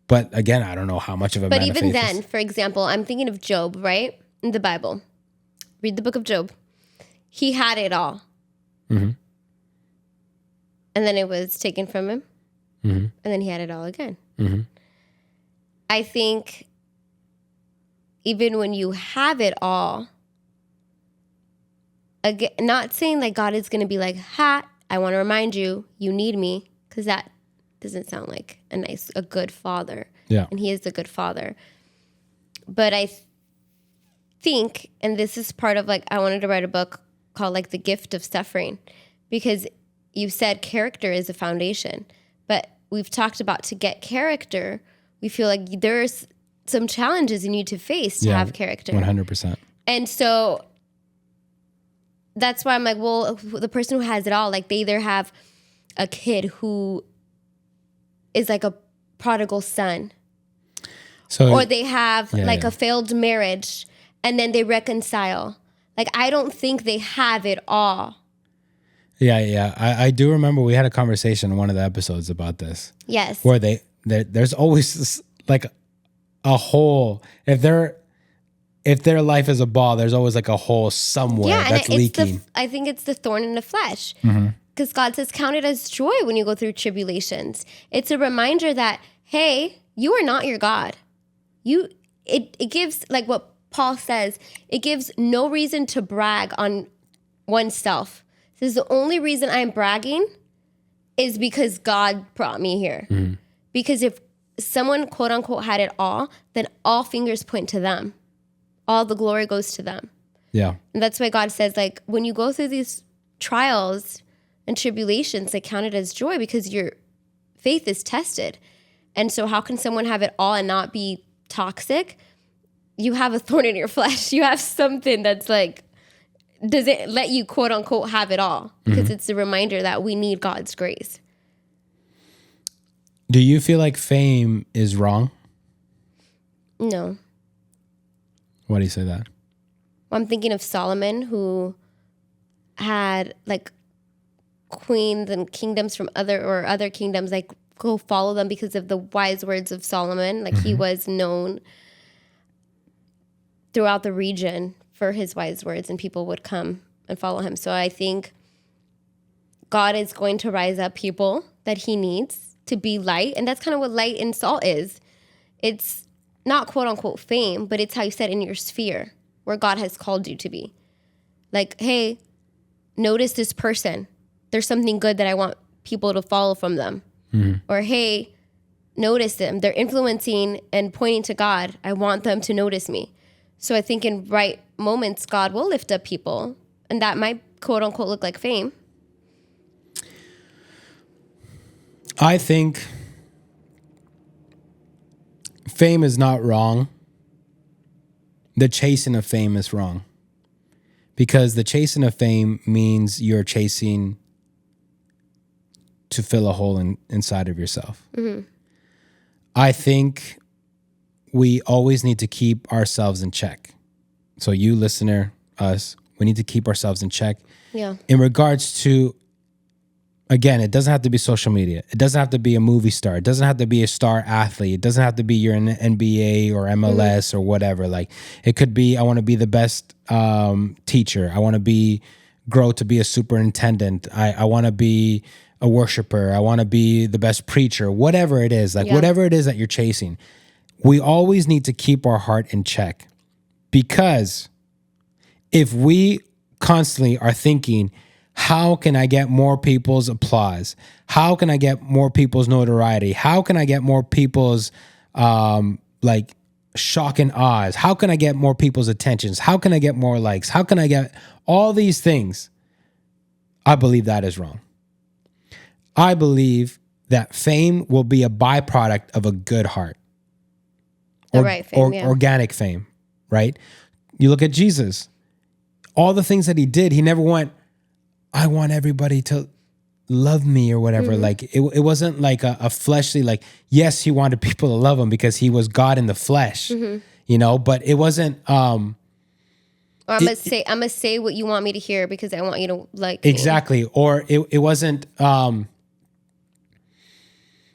But again, I don't know how much of a But man of faith even then, is. for example, I'm thinking of Job, right? In the Bible. Read the book of Job. He had it all. Mm-hmm. And then it was taken from him. Mm-hmm. And then he had it all again. Mm-hmm. I think even when you have it all, again, not saying like God is going to be like, ha, I want to remind you, you need me, because that doesn't sound like a good father. Yeah. And he is a good father. But I think, and this is part of like, I wanted to write a book called like The Gift of Suffering, because you said character is a foundation, but we've talked about to get character, we feel like there's some challenges you need to face to have character. 100%. And so that's why I'm like, well, the person who has it all, like they either have a kid who is like a prodigal son, or they have a failed marriage and then they reconcile. Like, I don't think they have it all. Yeah. I do remember we had a conversation in one of the episodes about this. Yes. Where there's always this, like a hole. If their life is a ball, there's always like a hole somewhere that's leaking. I think it's the thorn in the flesh. Because God says, count it as joy when you go through tribulations. It's a reminder that, hey, you are not your God. It gives, like what Paul says, it gives no reason to brag on oneself. This is the only reason I'm bragging is because God brought me here. Mm-hmm. Because if someone, quote unquote, had it all, then all fingers point to them. All the glory goes to them. Yeah. And that's why God says, like, when you go through these trials and tribulations, like, count it as joy because your faith is tested. And so how can someone have it all and not be toxic? You have a thorn in your flesh. You have something that's like, doesn't let you, quote unquote, have it all. Because it's a reminder that we need God's grace. Do you feel like fame is wrong? No. Why do you say that? Well, I'm thinking of Solomon, who had like queens and kingdoms from other kingdoms, like go follow them because of the wise words of Solomon. Like he was known throughout the region for his wise words, and people would come and follow him. So I think God is going to rise up people that he needs to be light. And that's kind of what light and salt is. It's not quote unquote fame, but it's how you set in your sphere where God has called you to be. Like, hey, notice this person. There's something good that I want people to follow from them. Or, hey, notice them. They're influencing and pointing to God. I want them to notice me. So I think in right moments, God will lift up people, and that might quote unquote look like fame. I think fame is not wrong. The chasing of fame is wrong. Because the chasing of fame means you're chasing to fill a hole inside of yourself. Mm-hmm. I think we always need to keep ourselves in check. So you listener, us, we need to keep ourselves in check. Yeah. In regards to, again, it doesn't have to be social media. It doesn't have to be a movie star. It doesn't have to be a star athlete. It doesn't have to be you're in NBA or MLS or whatever. Like, it could be, I want to be the best teacher. I want to grow to be a superintendent. I want to be a worshiper. I want to be the best preacher, whatever it is, whatever it is that you're chasing. We always need to keep our heart in check, because if we constantly are thinking, how can I get more people's applause? How can I get more people's notoriety? How can I get more people's shock and awes? How can I get more people's attentions? How can I get more likes? How can I get all these things? I believe that is wrong. I believe that fame will be a byproduct of a good heart. The right fame, yeah. Organic fame, right? You look at Jesus. All the things that he did, he never went, I want everybody to love me or whatever. Like it wasn't like a fleshly, like, yes, he wanted people to love him because he was God in the flesh, you know, but it wasn't, or I'm gonna say what you want me to hear because I want you to like exactly. me. Or it wasn't,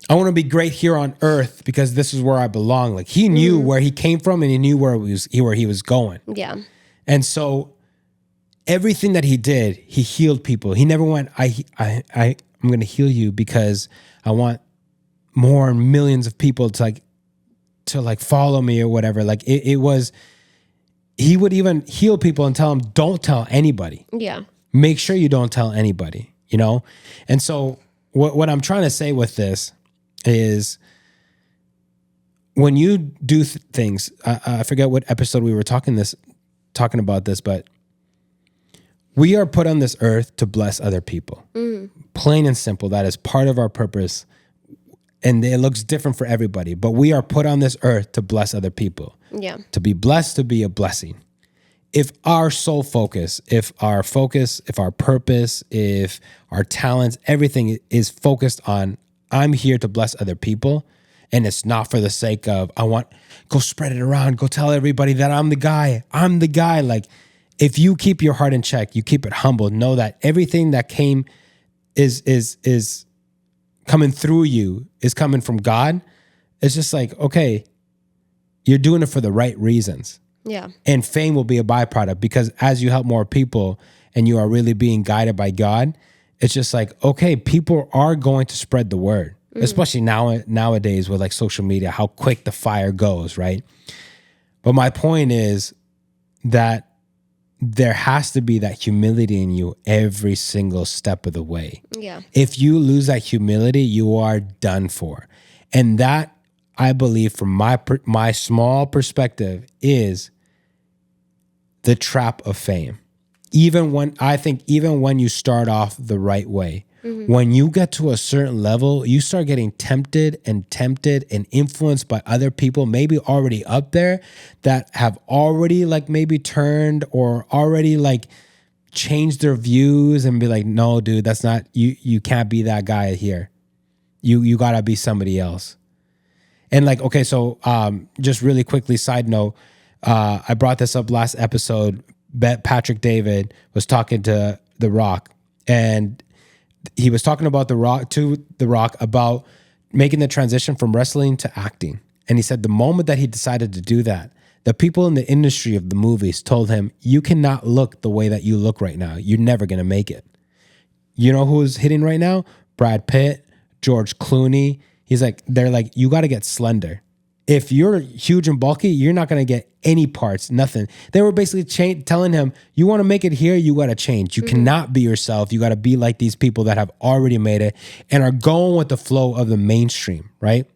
I want to be great here on earth because this is where I belong. Like he knew where he came from and he knew where he was going. Yeah. And so everything that he did, he healed people. He never went, I'm going to heal you because I want more millions of people to follow me or whatever. Like it was, he would even heal people and tell them, don't tell anybody. Yeah. Make sure you don't tell anybody, you know? And so what I'm trying to say with this is when you do things, I forget what episode we were talking about this, but we are put on this earth to bless other people. Plain and simple. That is part of our purpose. And it looks different for everybody, but we are put on this earth to bless other people. Yeah. To be blessed, to be a blessing. If our sole focus, if our purpose, if our talents, everything is focused on, I'm here to bless other people, and it's not for the sake of, go spread it around, go tell everybody that I'm the guy. Like, if you keep your heart in check, you keep it humble, know that everything that came is coming through you is coming from God. It's just like, okay, you're doing it for the right reasons. Yeah. And fame will be a byproduct because as you help more people and you are really being guided by God, it's just like, okay, people are going to spread the word, especially nowadays with like social media, how quick the fire goes, right? But my point is that there has to be that humility in you every single step of the way. Yeah. If you lose that humility, you are done for. And that, I believe, from my small perspective, is the trap of fame. Even when you start off the right way, when you get to a certain level, you start getting tempted and influenced by other people, maybe already up there, that have already like maybe turned or already like changed their views and be like, no, dude, that's not you. You can't be that guy here. You gotta be somebody else. And like, okay, so just really quickly, side note, I brought this up last episode. Patrick David was talking to The Rock, and he was talking about The Rock about making the transition from wrestling to acting. And he said the moment that he decided to do that, the people in the industry of the movies told him, you cannot look the way that you look right now. You're never going to make it. You know who's hitting right now? Brad Pitt, George Clooney. They're like, you got to get slender. If you're huge and bulky, you're not going to get any parts, nothing. They were basically telling him, you want to make it here, you got to change. You cannot be yourself. You got to be like these people that have already made it and are going with the flow of the mainstream, right?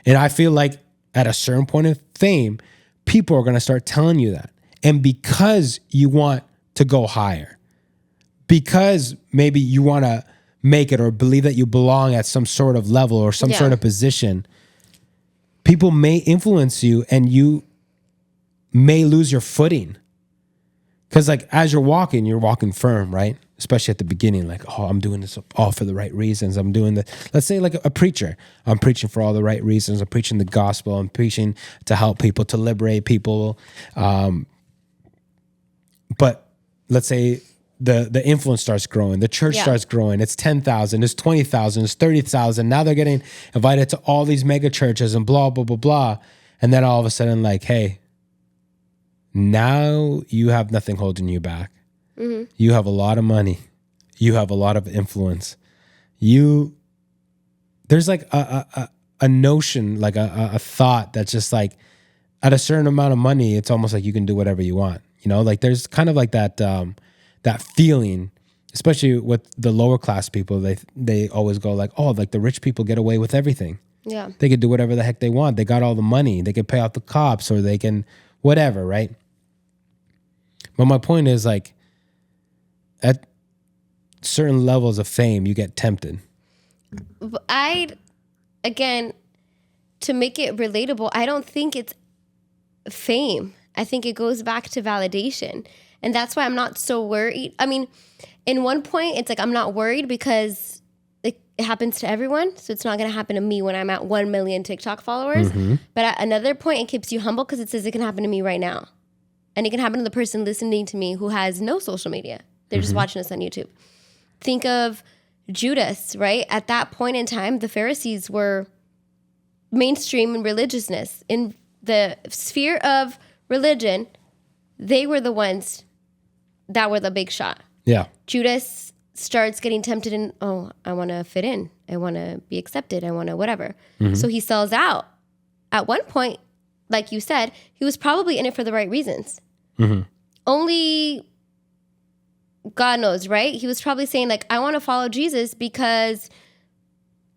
And I feel like at a certain point of fame, people are going to start telling you that. And because you want to go higher, because maybe you want to make it or believe that you belong at some sort of level or some sort of position, people may influence you and you may lose your footing. Because like as you're walking firm, right? Especially at the beginning, like, oh, I'm doing this all for the right reasons. I'm doing the, let's say like a preacher. I'm preaching for all the right reasons. I'm preaching the gospel. I'm preaching to help people, to liberate people. But let's say the influence starts growing. The church starts growing. It's 10,000, it's 20,000, it's 30,000. Now they're getting invited to all these mega churches and blah, blah, blah, blah. And then all of a sudden, like, hey, now you have nothing holding you back. You have a lot of money. You have a lot of influence. There's like a notion, like a thought that's just like at a certain amount of money, it's almost like you can do whatever you want. You know, like there's kind of like that that feeling, especially with the lower class people. They always go like, oh, like the rich people get away with everything. Yeah, they could do whatever the heck they want. They got all the money. They can pay off the cops or they can whatever, right? But my point is like, certain levels of fame, you get tempted. Again, to make it relatable, I don't think it's fame. I think it goes back to validation. And that's why I'm not so worried. I mean, in one point, it's like I'm not worried because it happens to everyone. So it's not going to happen to me when I'm at 1 million TikTok followers. But at another point, it keeps you humble because it says it can happen to me right now. And it can happen to the person listening to me who has no social media. They're just watching us on YouTube. Think of Judas, right? At that point in time, the Pharisees were mainstream in religiousness. In the sphere of religion, they were the ones that were the big shot. Yeah. Judas starts getting tempted and, I want to fit in. I want to be accepted. I want to whatever. So he sells out. At one point, like you said, he was probably in it for the right reasons. Only God knows, right? He was probably saying like, I want to follow Jesus because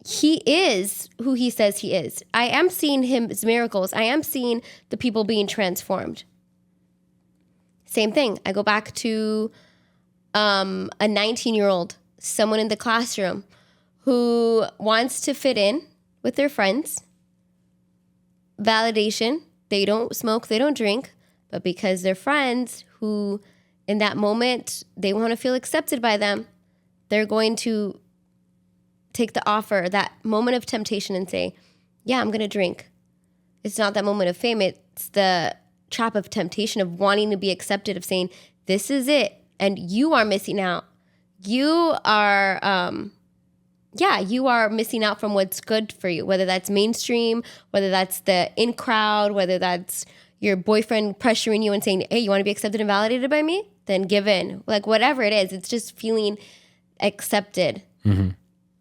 he is who he says he is. I am seeing his miracles. I am seeing the people being transformed. Same thing. I go back to a 19-year-old, someone in the classroom who wants to fit in with their friends. Validation. They don't smoke, they don't drink, but because they're friends who in that moment, they want to feel accepted by them, they're going to take the offer, that moment of temptation and say, yeah, I'm going to drink. It's not that moment of fame. It's the trap of temptation of wanting to be accepted, of saying, this is it. And you are missing out. You are, you are missing out from what's good for you, whether that's mainstream, whether that's the in crowd, whether that's your boyfriend pressuring you and saying, hey, you want to be accepted and validated by me? Then give in. Like whatever it is, it's just feeling accepted.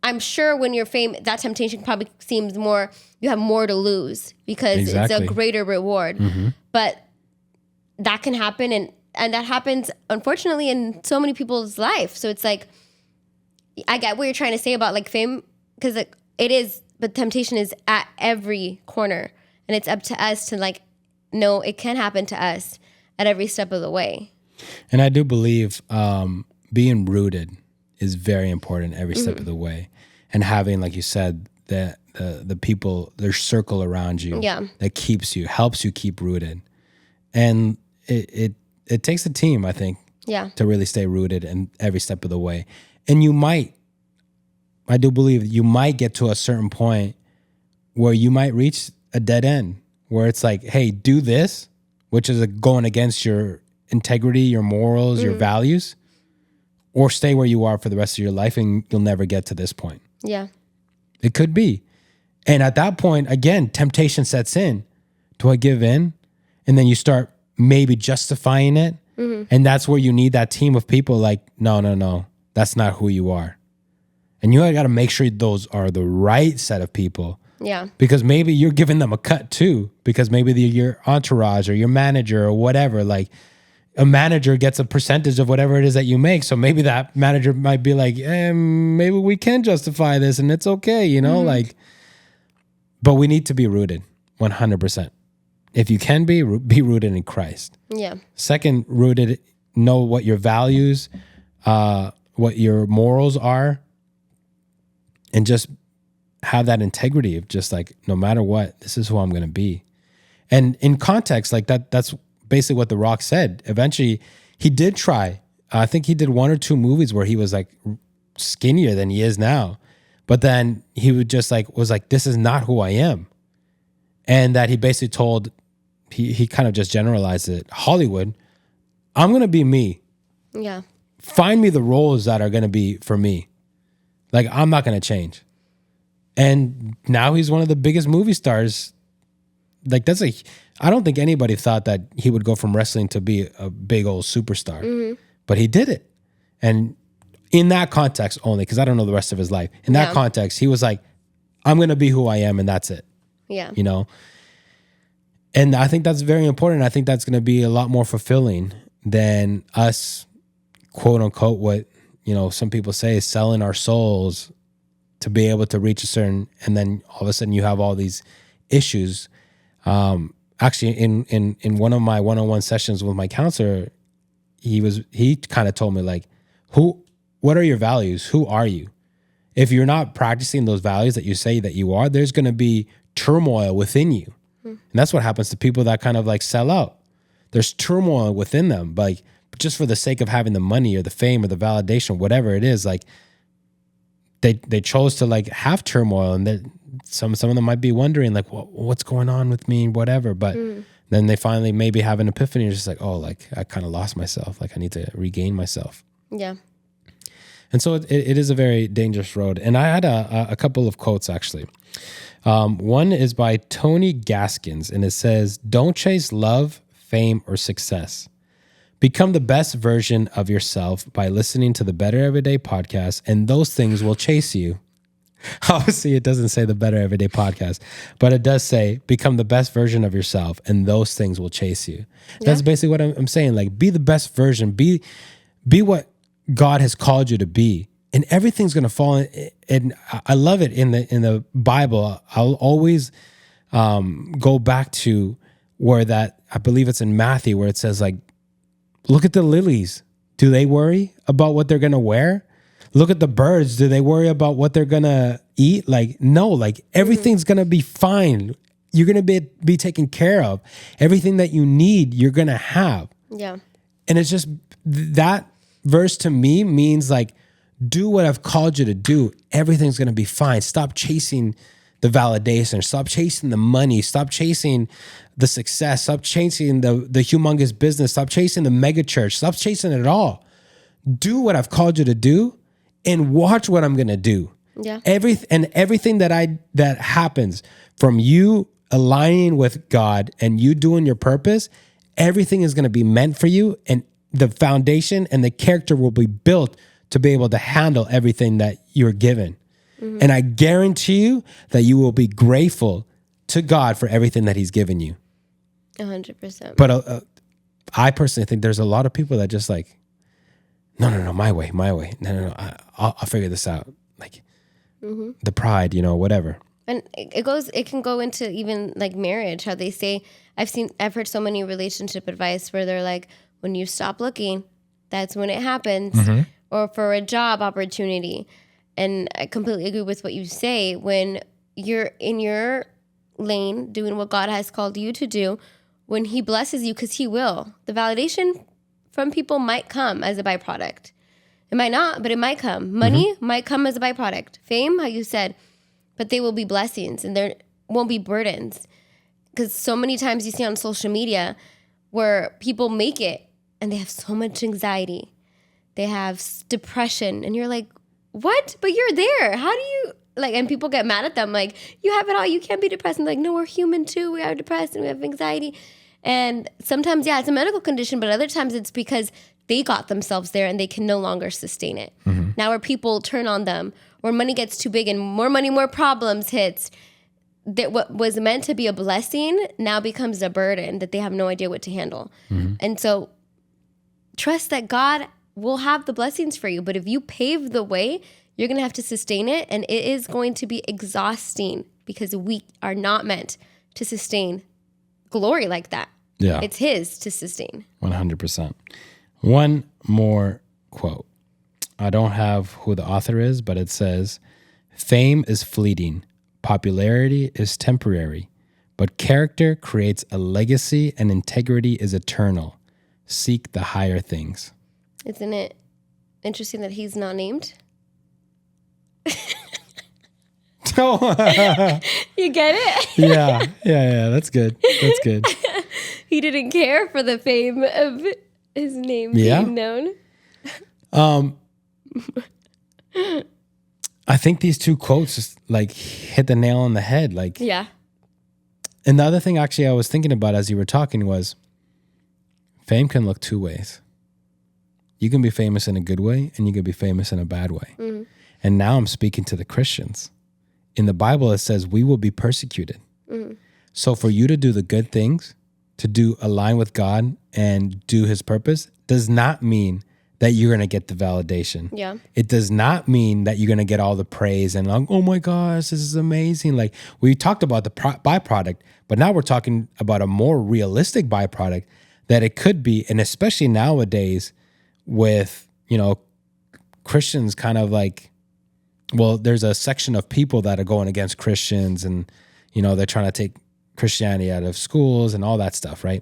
I'm sure when you're famous, that temptation probably seems more, you have more to lose because it's a greater reward. But that can happen and that happens, unfortunately, in so many people's life. So it's like, I get what you're trying to say about like fame, because it is, but temptation is at every corner. And it's up to us to like, no, it can happen to us at every step of the way. And I do believe being rooted is very important every step of the way. And having, like you said, the people, their circle around you that keeps you, helps you keep rooted. And it takes a team, I think, to really stay rooted in every step of the way. And I do believe you might get to a certain point where you might reach a dead end, where it's like, hey, do this, which is going against your integrity, your morals, your values, or stay where you are for the rest of your life and you'll never get to this point. Yeah. It could be. And at that point, again, temptation sets in. Do I give in? And then you start maybe justifying it. And that's where you need that team of people like, no, that's not who you are. And you got to make sure those are the right set of people. Yeah. Because maybe you're giving them a cut too, because maybe your entourage or your manager or whatever, like a manager gets a percentage of whatever it is that you make. So maybe that manager might be like, maybe we can justify this and it's okay, like, but we need to be rooted 100%. If you can be rooted in Christ. Yeah. Second, rooted, know what your values, what your morals are, and just have that integrity of just like, no matter what, this is who I'm going to be. And in context, like that's basically what The Rock said. Eventually, he did try. I think he did 1 or 2 movies where he was like skinnier than he is now. But then he would just was like, this is not who I am. And that he basically told, he kind of just generalized it. Hollywood, I'm going to be me. Yeah. Find me the roles that are going to be for me. Like, I'm not going to change. And now he's one of the biggest movie stars. Like, I don't think anybody thought that he would go from wrestling to be a big old superstar. But he did it. And in that context only, because I don't know the rest of his life. In that context, he was like, I'm going to be who I am and that's it. Yeah. And I think that's very important. I think that's going to be a lot more fulfilling than us, quote unquote, what, some people say is selling our souls to be able to reach a certain, and then all of a sudden you have all these issues. Actually, in one of my one-on-one sessions with my counselor, he kind of told me like, what are your values? Who are you? If you're not practicing those values that you say that you are, there's going to be turmoil within you. And that's what happens to people that kind of like sell out. There's turmoil within them, like just for the sake of having the money or the fame or the validation, whatever it is, like they chose to like have turmoil, and some of them might be wondering like, what's going on with me, whatever. But then they finally maybe have an epiphany, and just like, oh, like I kind of lost myself. Like I need to regain myself. Yeah. And so it is a very dangerous road. And I had a couple of quotes actually. One is by Tony Gaskins, and it says, "Don't chase love, fame, or success. Become the best version of yourself by listening to the Better Everyday podcast, and those things will chase you." Obviously, it doesn't say the Better Everyday podcast, but it does say, become the best version of yourself, and those things will chase you. Yeah. That's basically what I'm saying. Like, be the best version. Be what God has called you to be. And everything's going to fall in. And I love it in the Bible. I'll always go back to where that, I believe it's in Matthew, where it says like, look at the lilies. Do they worry about what they're going to wear? Look at the birds. Do they worry about what they're going to eat? Like, no, like everything's going to be fine. You're going to be taken care of. Everything that you need, you're going to have. Yeah. And it's just, that verse to me means like, do what I've called you to do. Everything's going to be fine. Stop chasing the validation. Stop chasing the money. Stop chasing the success. Stop chasing the humongous business. Stop chasing the mega church. Stop chasing it all. Do what I've called you to do and watch what I'm going to do. Yeah. Everything that happens from you aligning with God and you doing your purpose, everything is going to be meant for you, and the foundation and the character will be built to be able to handle everything that you're given. Mm-hmm. And I guarantee you that you will be grateful to God for everything that he's given you. 100%. But I personally think there's a lot of people that just like, no, my way. No, I'll figure this out. Like the pride, whatever. And it can go into even like marriage, how they say, I've heard so many relationship advice where they're like, when you stop looking, that's when it happens. Mm-hmm. Or for a job opportunity. And I completely agree with what you say. When you're in your lane doing what God has called you to do, when he blesses you, because he will, the validation from people might come as a byproduct. It might not, but it might come. Money might come as a byproduct. Fame, how you said, but they will be blessings and there won't be burdens. Because so many times you see on social media where people make it and they have so much anxiety. They have depression, and you're like, what? But you're there. How do you, like, and people get mad at them, like, you have it all, you can't be depressed. And like, no, we're human too. We are depressed and we have anxiety. And sometimes, yeah, it's a medical condition, but other times it's because they got themselves there and they can no longer sustain it. Mm-hmm. Now where people turn on them, where money gets too big and more money, more problems hits, that what was meant to be a blessing now becomes a burden that they have no idea what to handle. Mm-hmm. And so trust that God will have the blessings for you. But if you pave the way, you're going to have to sustain it. And it is going to be exhausting because we are not meant to sustain glory like that. Yeah. It's his to sustain. 100%. One more quote. I don't have who the author is, but it says, "Fame is fleeting. Popularity is temporary. But character creates a legacy and integrity is eternal. Seek the higher things." Isn't it interesting that he's not named? You get it? Yeah. That's good. He didn't care for the fame of his name being known. I think these two quotes just like hit the nail on the head. Like, yeah. And the other thing actually I was thinking about as you were talking was fame can look two ways. You can be famous in a good way and you can be famous in a bad way. Mm-hmm. And now I'm speaking to the Christians. In the Bible, it says we will be persecuted. Mm-hmm. So for you to do the good things, to align with God and do his purpose, does not mean that you're going to get the validation. Yeah. It does not mean that you're going to get all the praise and like, oh my gosh, this is amazing. Like we talked about the byproduct, but now we're talking about a more realistic byproduct that it could be. And especially nowadays with, Christians kind of like, well, there's a section of people that are going against Christians, and they're trying to take Christianity out of schools and all that stuff, right?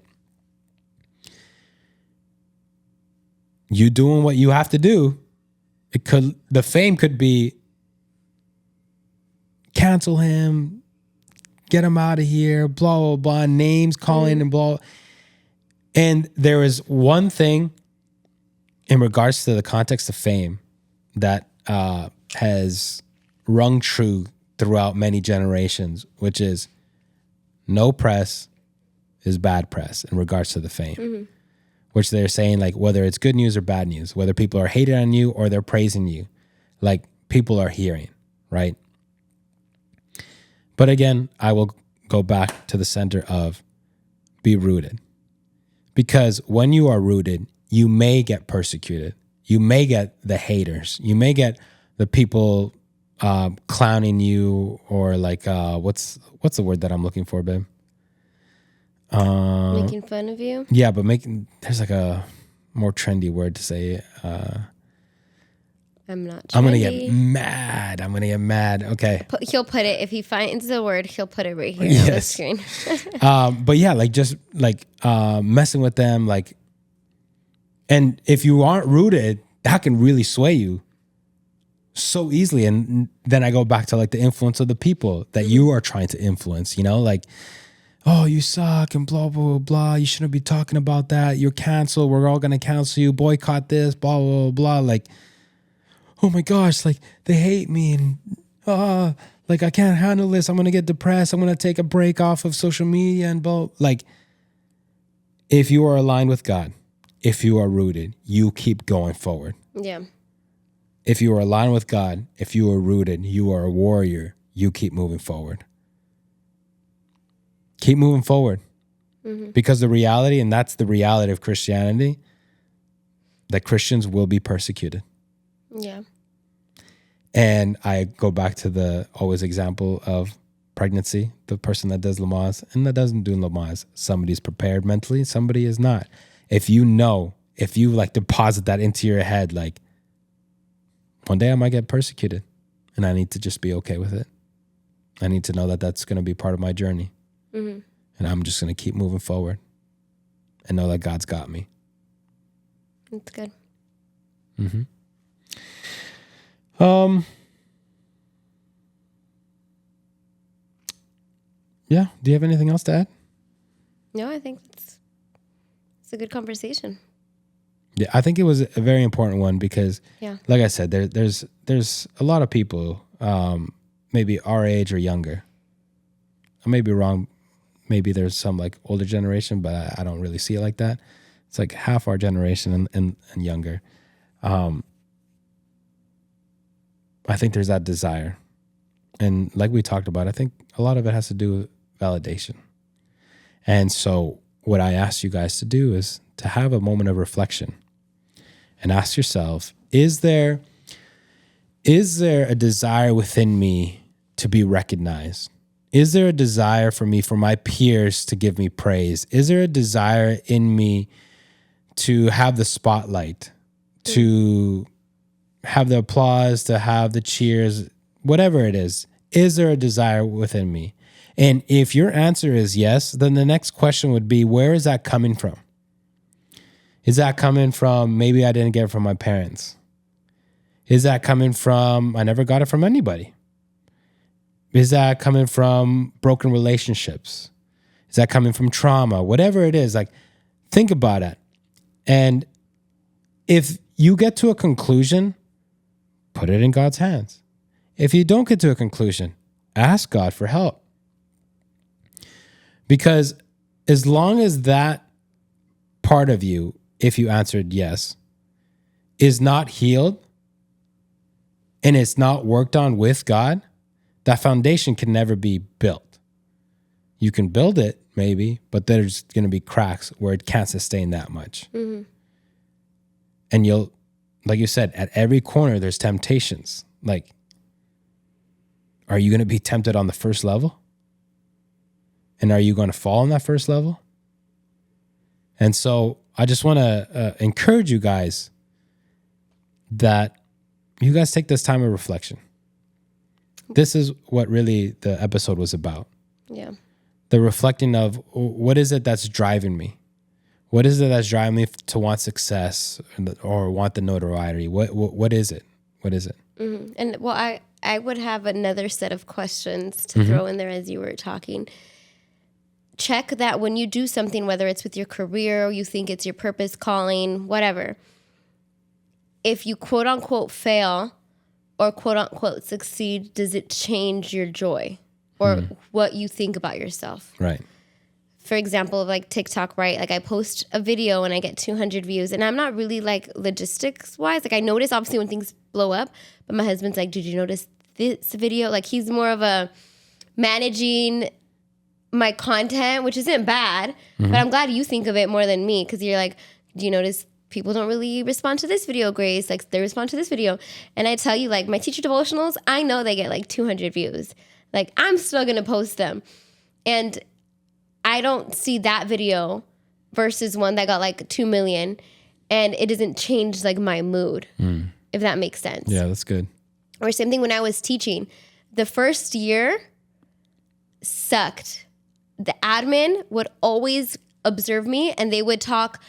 You doing what you have to do. The fame could be cancel him, get him out of here, blah, blah, blah, names calling and blah. And there is one thing in regards to the context of fame that has rung true throughout many generations, which is no press is bad press in regards to the fame, which they're saying, like, whether it's good news or bad news, whether people are hating on you or they're praising you, like, people are hearing, right? But again, I will go back to the center of be rooted. Because when you are rooted, you may get persecuted. You may get the haters. You may get the people clowning you, or like, what's the word that I'm looking for, babe? Making fun of you? Yeah, but there's like a more trendy word to say. I'm not trendy. I'm going to get mad. Okay. He'll put it, if he finds the word, he'll put it right here on the screen. But yeah, like, just like messing with them, like, and if you aren't rooted, that can really sway you so easily. And then I go back to like the influence of the people that you are trying to influence, like, oh, you suck and blah, blah, blah, blah. You shouldn't be talking about that. You're canceled. We're all going to cancel you. Boycott this, blah, blah, blah, blah. Like, oh my gosh, like, they hate me, and like, I can't handle this. I'm going to get depressed. I'm going to take a break off of social media and blah. Like, if you are aligned with God, if you are rooted, you keep going forward. Yeah. If you are aligned with God, if you are rooted, you are a warrior, you keep moving forward. Keep moving forward. Because the reality, and that's the reality of Christianity, that Christians will be persecuted. Yeah. And I go back to the always example of pregnancy, the person that does Lamaze and that doesn't do Lamaze. Somebody's prepared mentally, somebody is not. If you like deposit that into your head, like, one day I might get persecuted, and I need to just be okay with it. I need to know that that's going to be part of my journey. And I'm just going to keep moving forward and know that God's got me. That's good. Yeah. Do you have anything else to add? No, I think it's a good conversation. Yeah, I think it was a very important one because, Yeah. like I said, there's a lot of people, maybe our age or younger. I may be wrong. Maybe there's some like older generation, but I don't really see it like that. It's like half our generation and younger. I think there's that desire. And like we talked about, I think a lot of it has to do with validation. And so what I ask you guys to do is to have a moment of reflection and ask yourself, is there a desire within me to be recognized? Is there a desire for me, for my peers to give me praise? Is there a desire in me to have the spotlight, to have the applause, to have the cheers, whatever it is? Is there a desire within me? And if your answer is yes, then the next question would be, where is that coming from? Is that coming from, maybe I didn't get it from my parents? Is that coming from, I never got it from anybody? Is that coming from broken relationships? Is that coming from trauma? Whatever it is, like, think about it. And if you get to a conclusion, put it in God's hands. If you don't get to a conclusion, ask God for help. Because as long as that part of you, if you answered yes, is not healed and it's not worked on with God, that foundation can never be built. You can build it maybe, but there's going to be cracks where it can't sustain that much. Mm-hmm. And you'll, like you said, at every corner there's temptations. Like, are you going to be tempted on the first level? And are you going to fall on that first level? And so I just want to encourage you guys that you guys take this time of reflection. This is what really the episode was about. Yeah. The reflecting of what is it that's driving me? What is it that's driving me to want success or want the notoriety? What is it? What is it? Mm-hmm. And well, I would have another set of questions to throw in there as you were talking. Check that when you do something, whether it's with your career or you think it's your purpose, calling, whatever, if you quote unquote fail or quote unquote succeed, does it change your joy or what you think about yourself? Right. For example, like TikTok, right? Like I post a video and I get 200 views and I'm not really like logistics wise. Like I notice obviously when things blow up, but my husband's like, did you notice this video? Like he's more of a managing my content, which isn't bad, but I'm glad you think of it more than me. Cause you're like, do you notice people don't really respond to this video, Grace? Like they respond to this video. And I tell you like my teacher devotionals, I know they get like 200 views. Like I'm still going to post them. And I don't see that video versus one that got like 2 million and it doesn't change like my mood, if that makes sense. Yeah, that's good. Or same thing when I was teaching. The first year sucked. The admin would always observe me and they would talk,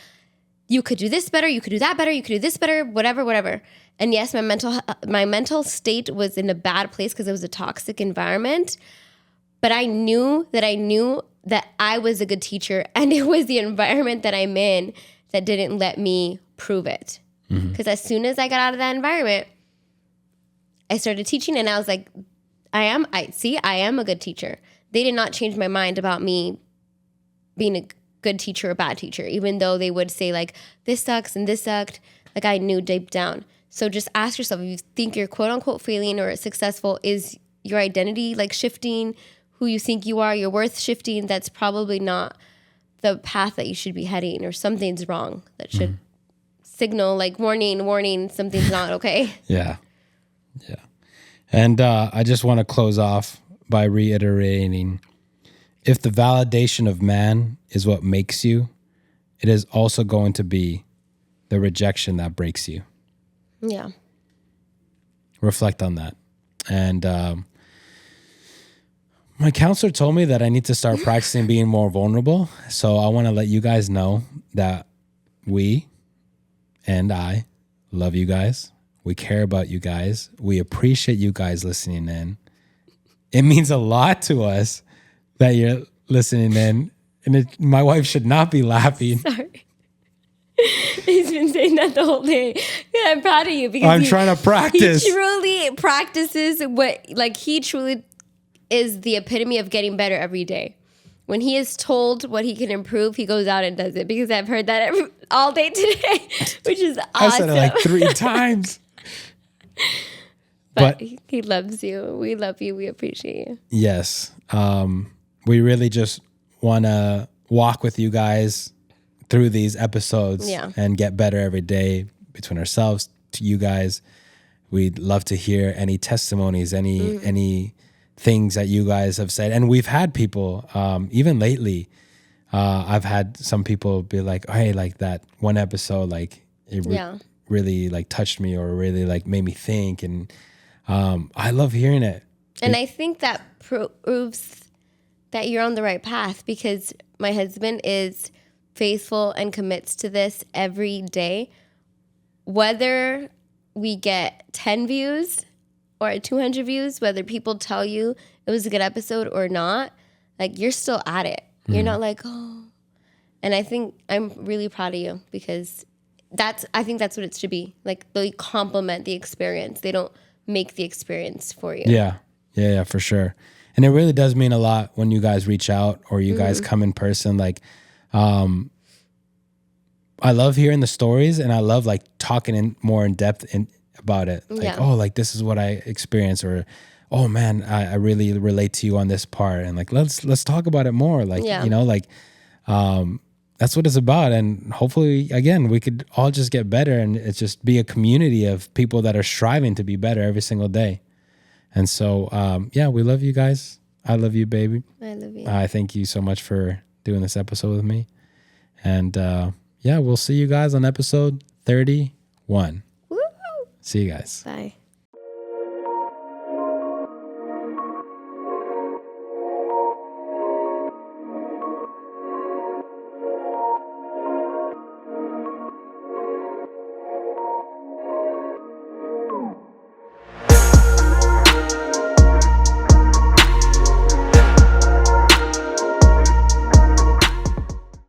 you could do this better, you could do that better, you could do this better, whatever. And yes, my mental state was in a bad place because it was a toxic environment. But I knew that I was a good teacher and it was the environment that I'm in that didn't let me prove it. Because as soon as I got out of that environment, I started teaching and I was like, I am a good teacher. They did not change my mind about me being a good teacher or bad teacher, even though they would say like, this sucks and this sucked. Like I knew deep down. So just ask yourself, if you think you're quote unquote failing or successful, is your identity like shifting? Who you think you are, your worth shifting? That's probably not the path that you should be heading, or something's wrong that should signal like warning, something's not okay. Yeah. And I just want to close off by reiterating, if the validation of man is what makes you, it is also going to be the rejection that breaks you. Yeah. Reflect on that. And my counselor told me that I need to start practicing being more vulnerable. So I want to let you guys know that we and I love you guys. We care about you guys. We appreciate you guys listening in. It means a lot to us that you're listening in. And my wife should not be laughing. Sorry. He's been saying that the whole day. Yeah, I'm proud of you because I'm trying to practice. He truly practices he truly is the epitome of getting better every day. When he is told what he can improve, he goes out and does it, because I've heard that all day today, which is awesome. I said it like 3 times. But he loves you. We love you. We appreciate you. Yes. We really just want to walk with you guys through these episodes and get better every day between ourselves to you guys. We'd love to hear any testimonies, any things that you guys have said. And we've had people, even lately, I've had some people be like, hey, like that one episode, like it really like touched me or really like made me think. And I love hearing it. And I think that proves that you're on the right path, because my husband is faithful and commits to this every day. Whether we get 10 views or 200 views, whether people tell you it was a good episode or not, like you're still at it. You're not like, oh. And I think I'm really proud of you, because I think that's what it should be. Like they complement the experience. They don't make the experience for you. Yeah, for sure. And it really does mean a lot when you guys reach out or you guys come in person. Like, I love hearing the stories, and I love like talking more in depth about it. Like, oh, like this is what I experienced, or, oh man, I really relate to you on this part. And like, let's talk about it more. Like, you know, like, that's what it's about. And hopefully, again, we could all just get better, and it's just be a community of people that are striving to be better every single day. And so, we love you guys. I love you, baby. I love you. I thank you so much for doing this episode with me. And we'll see you guys on episode 31. Woo! See you guys. Bye.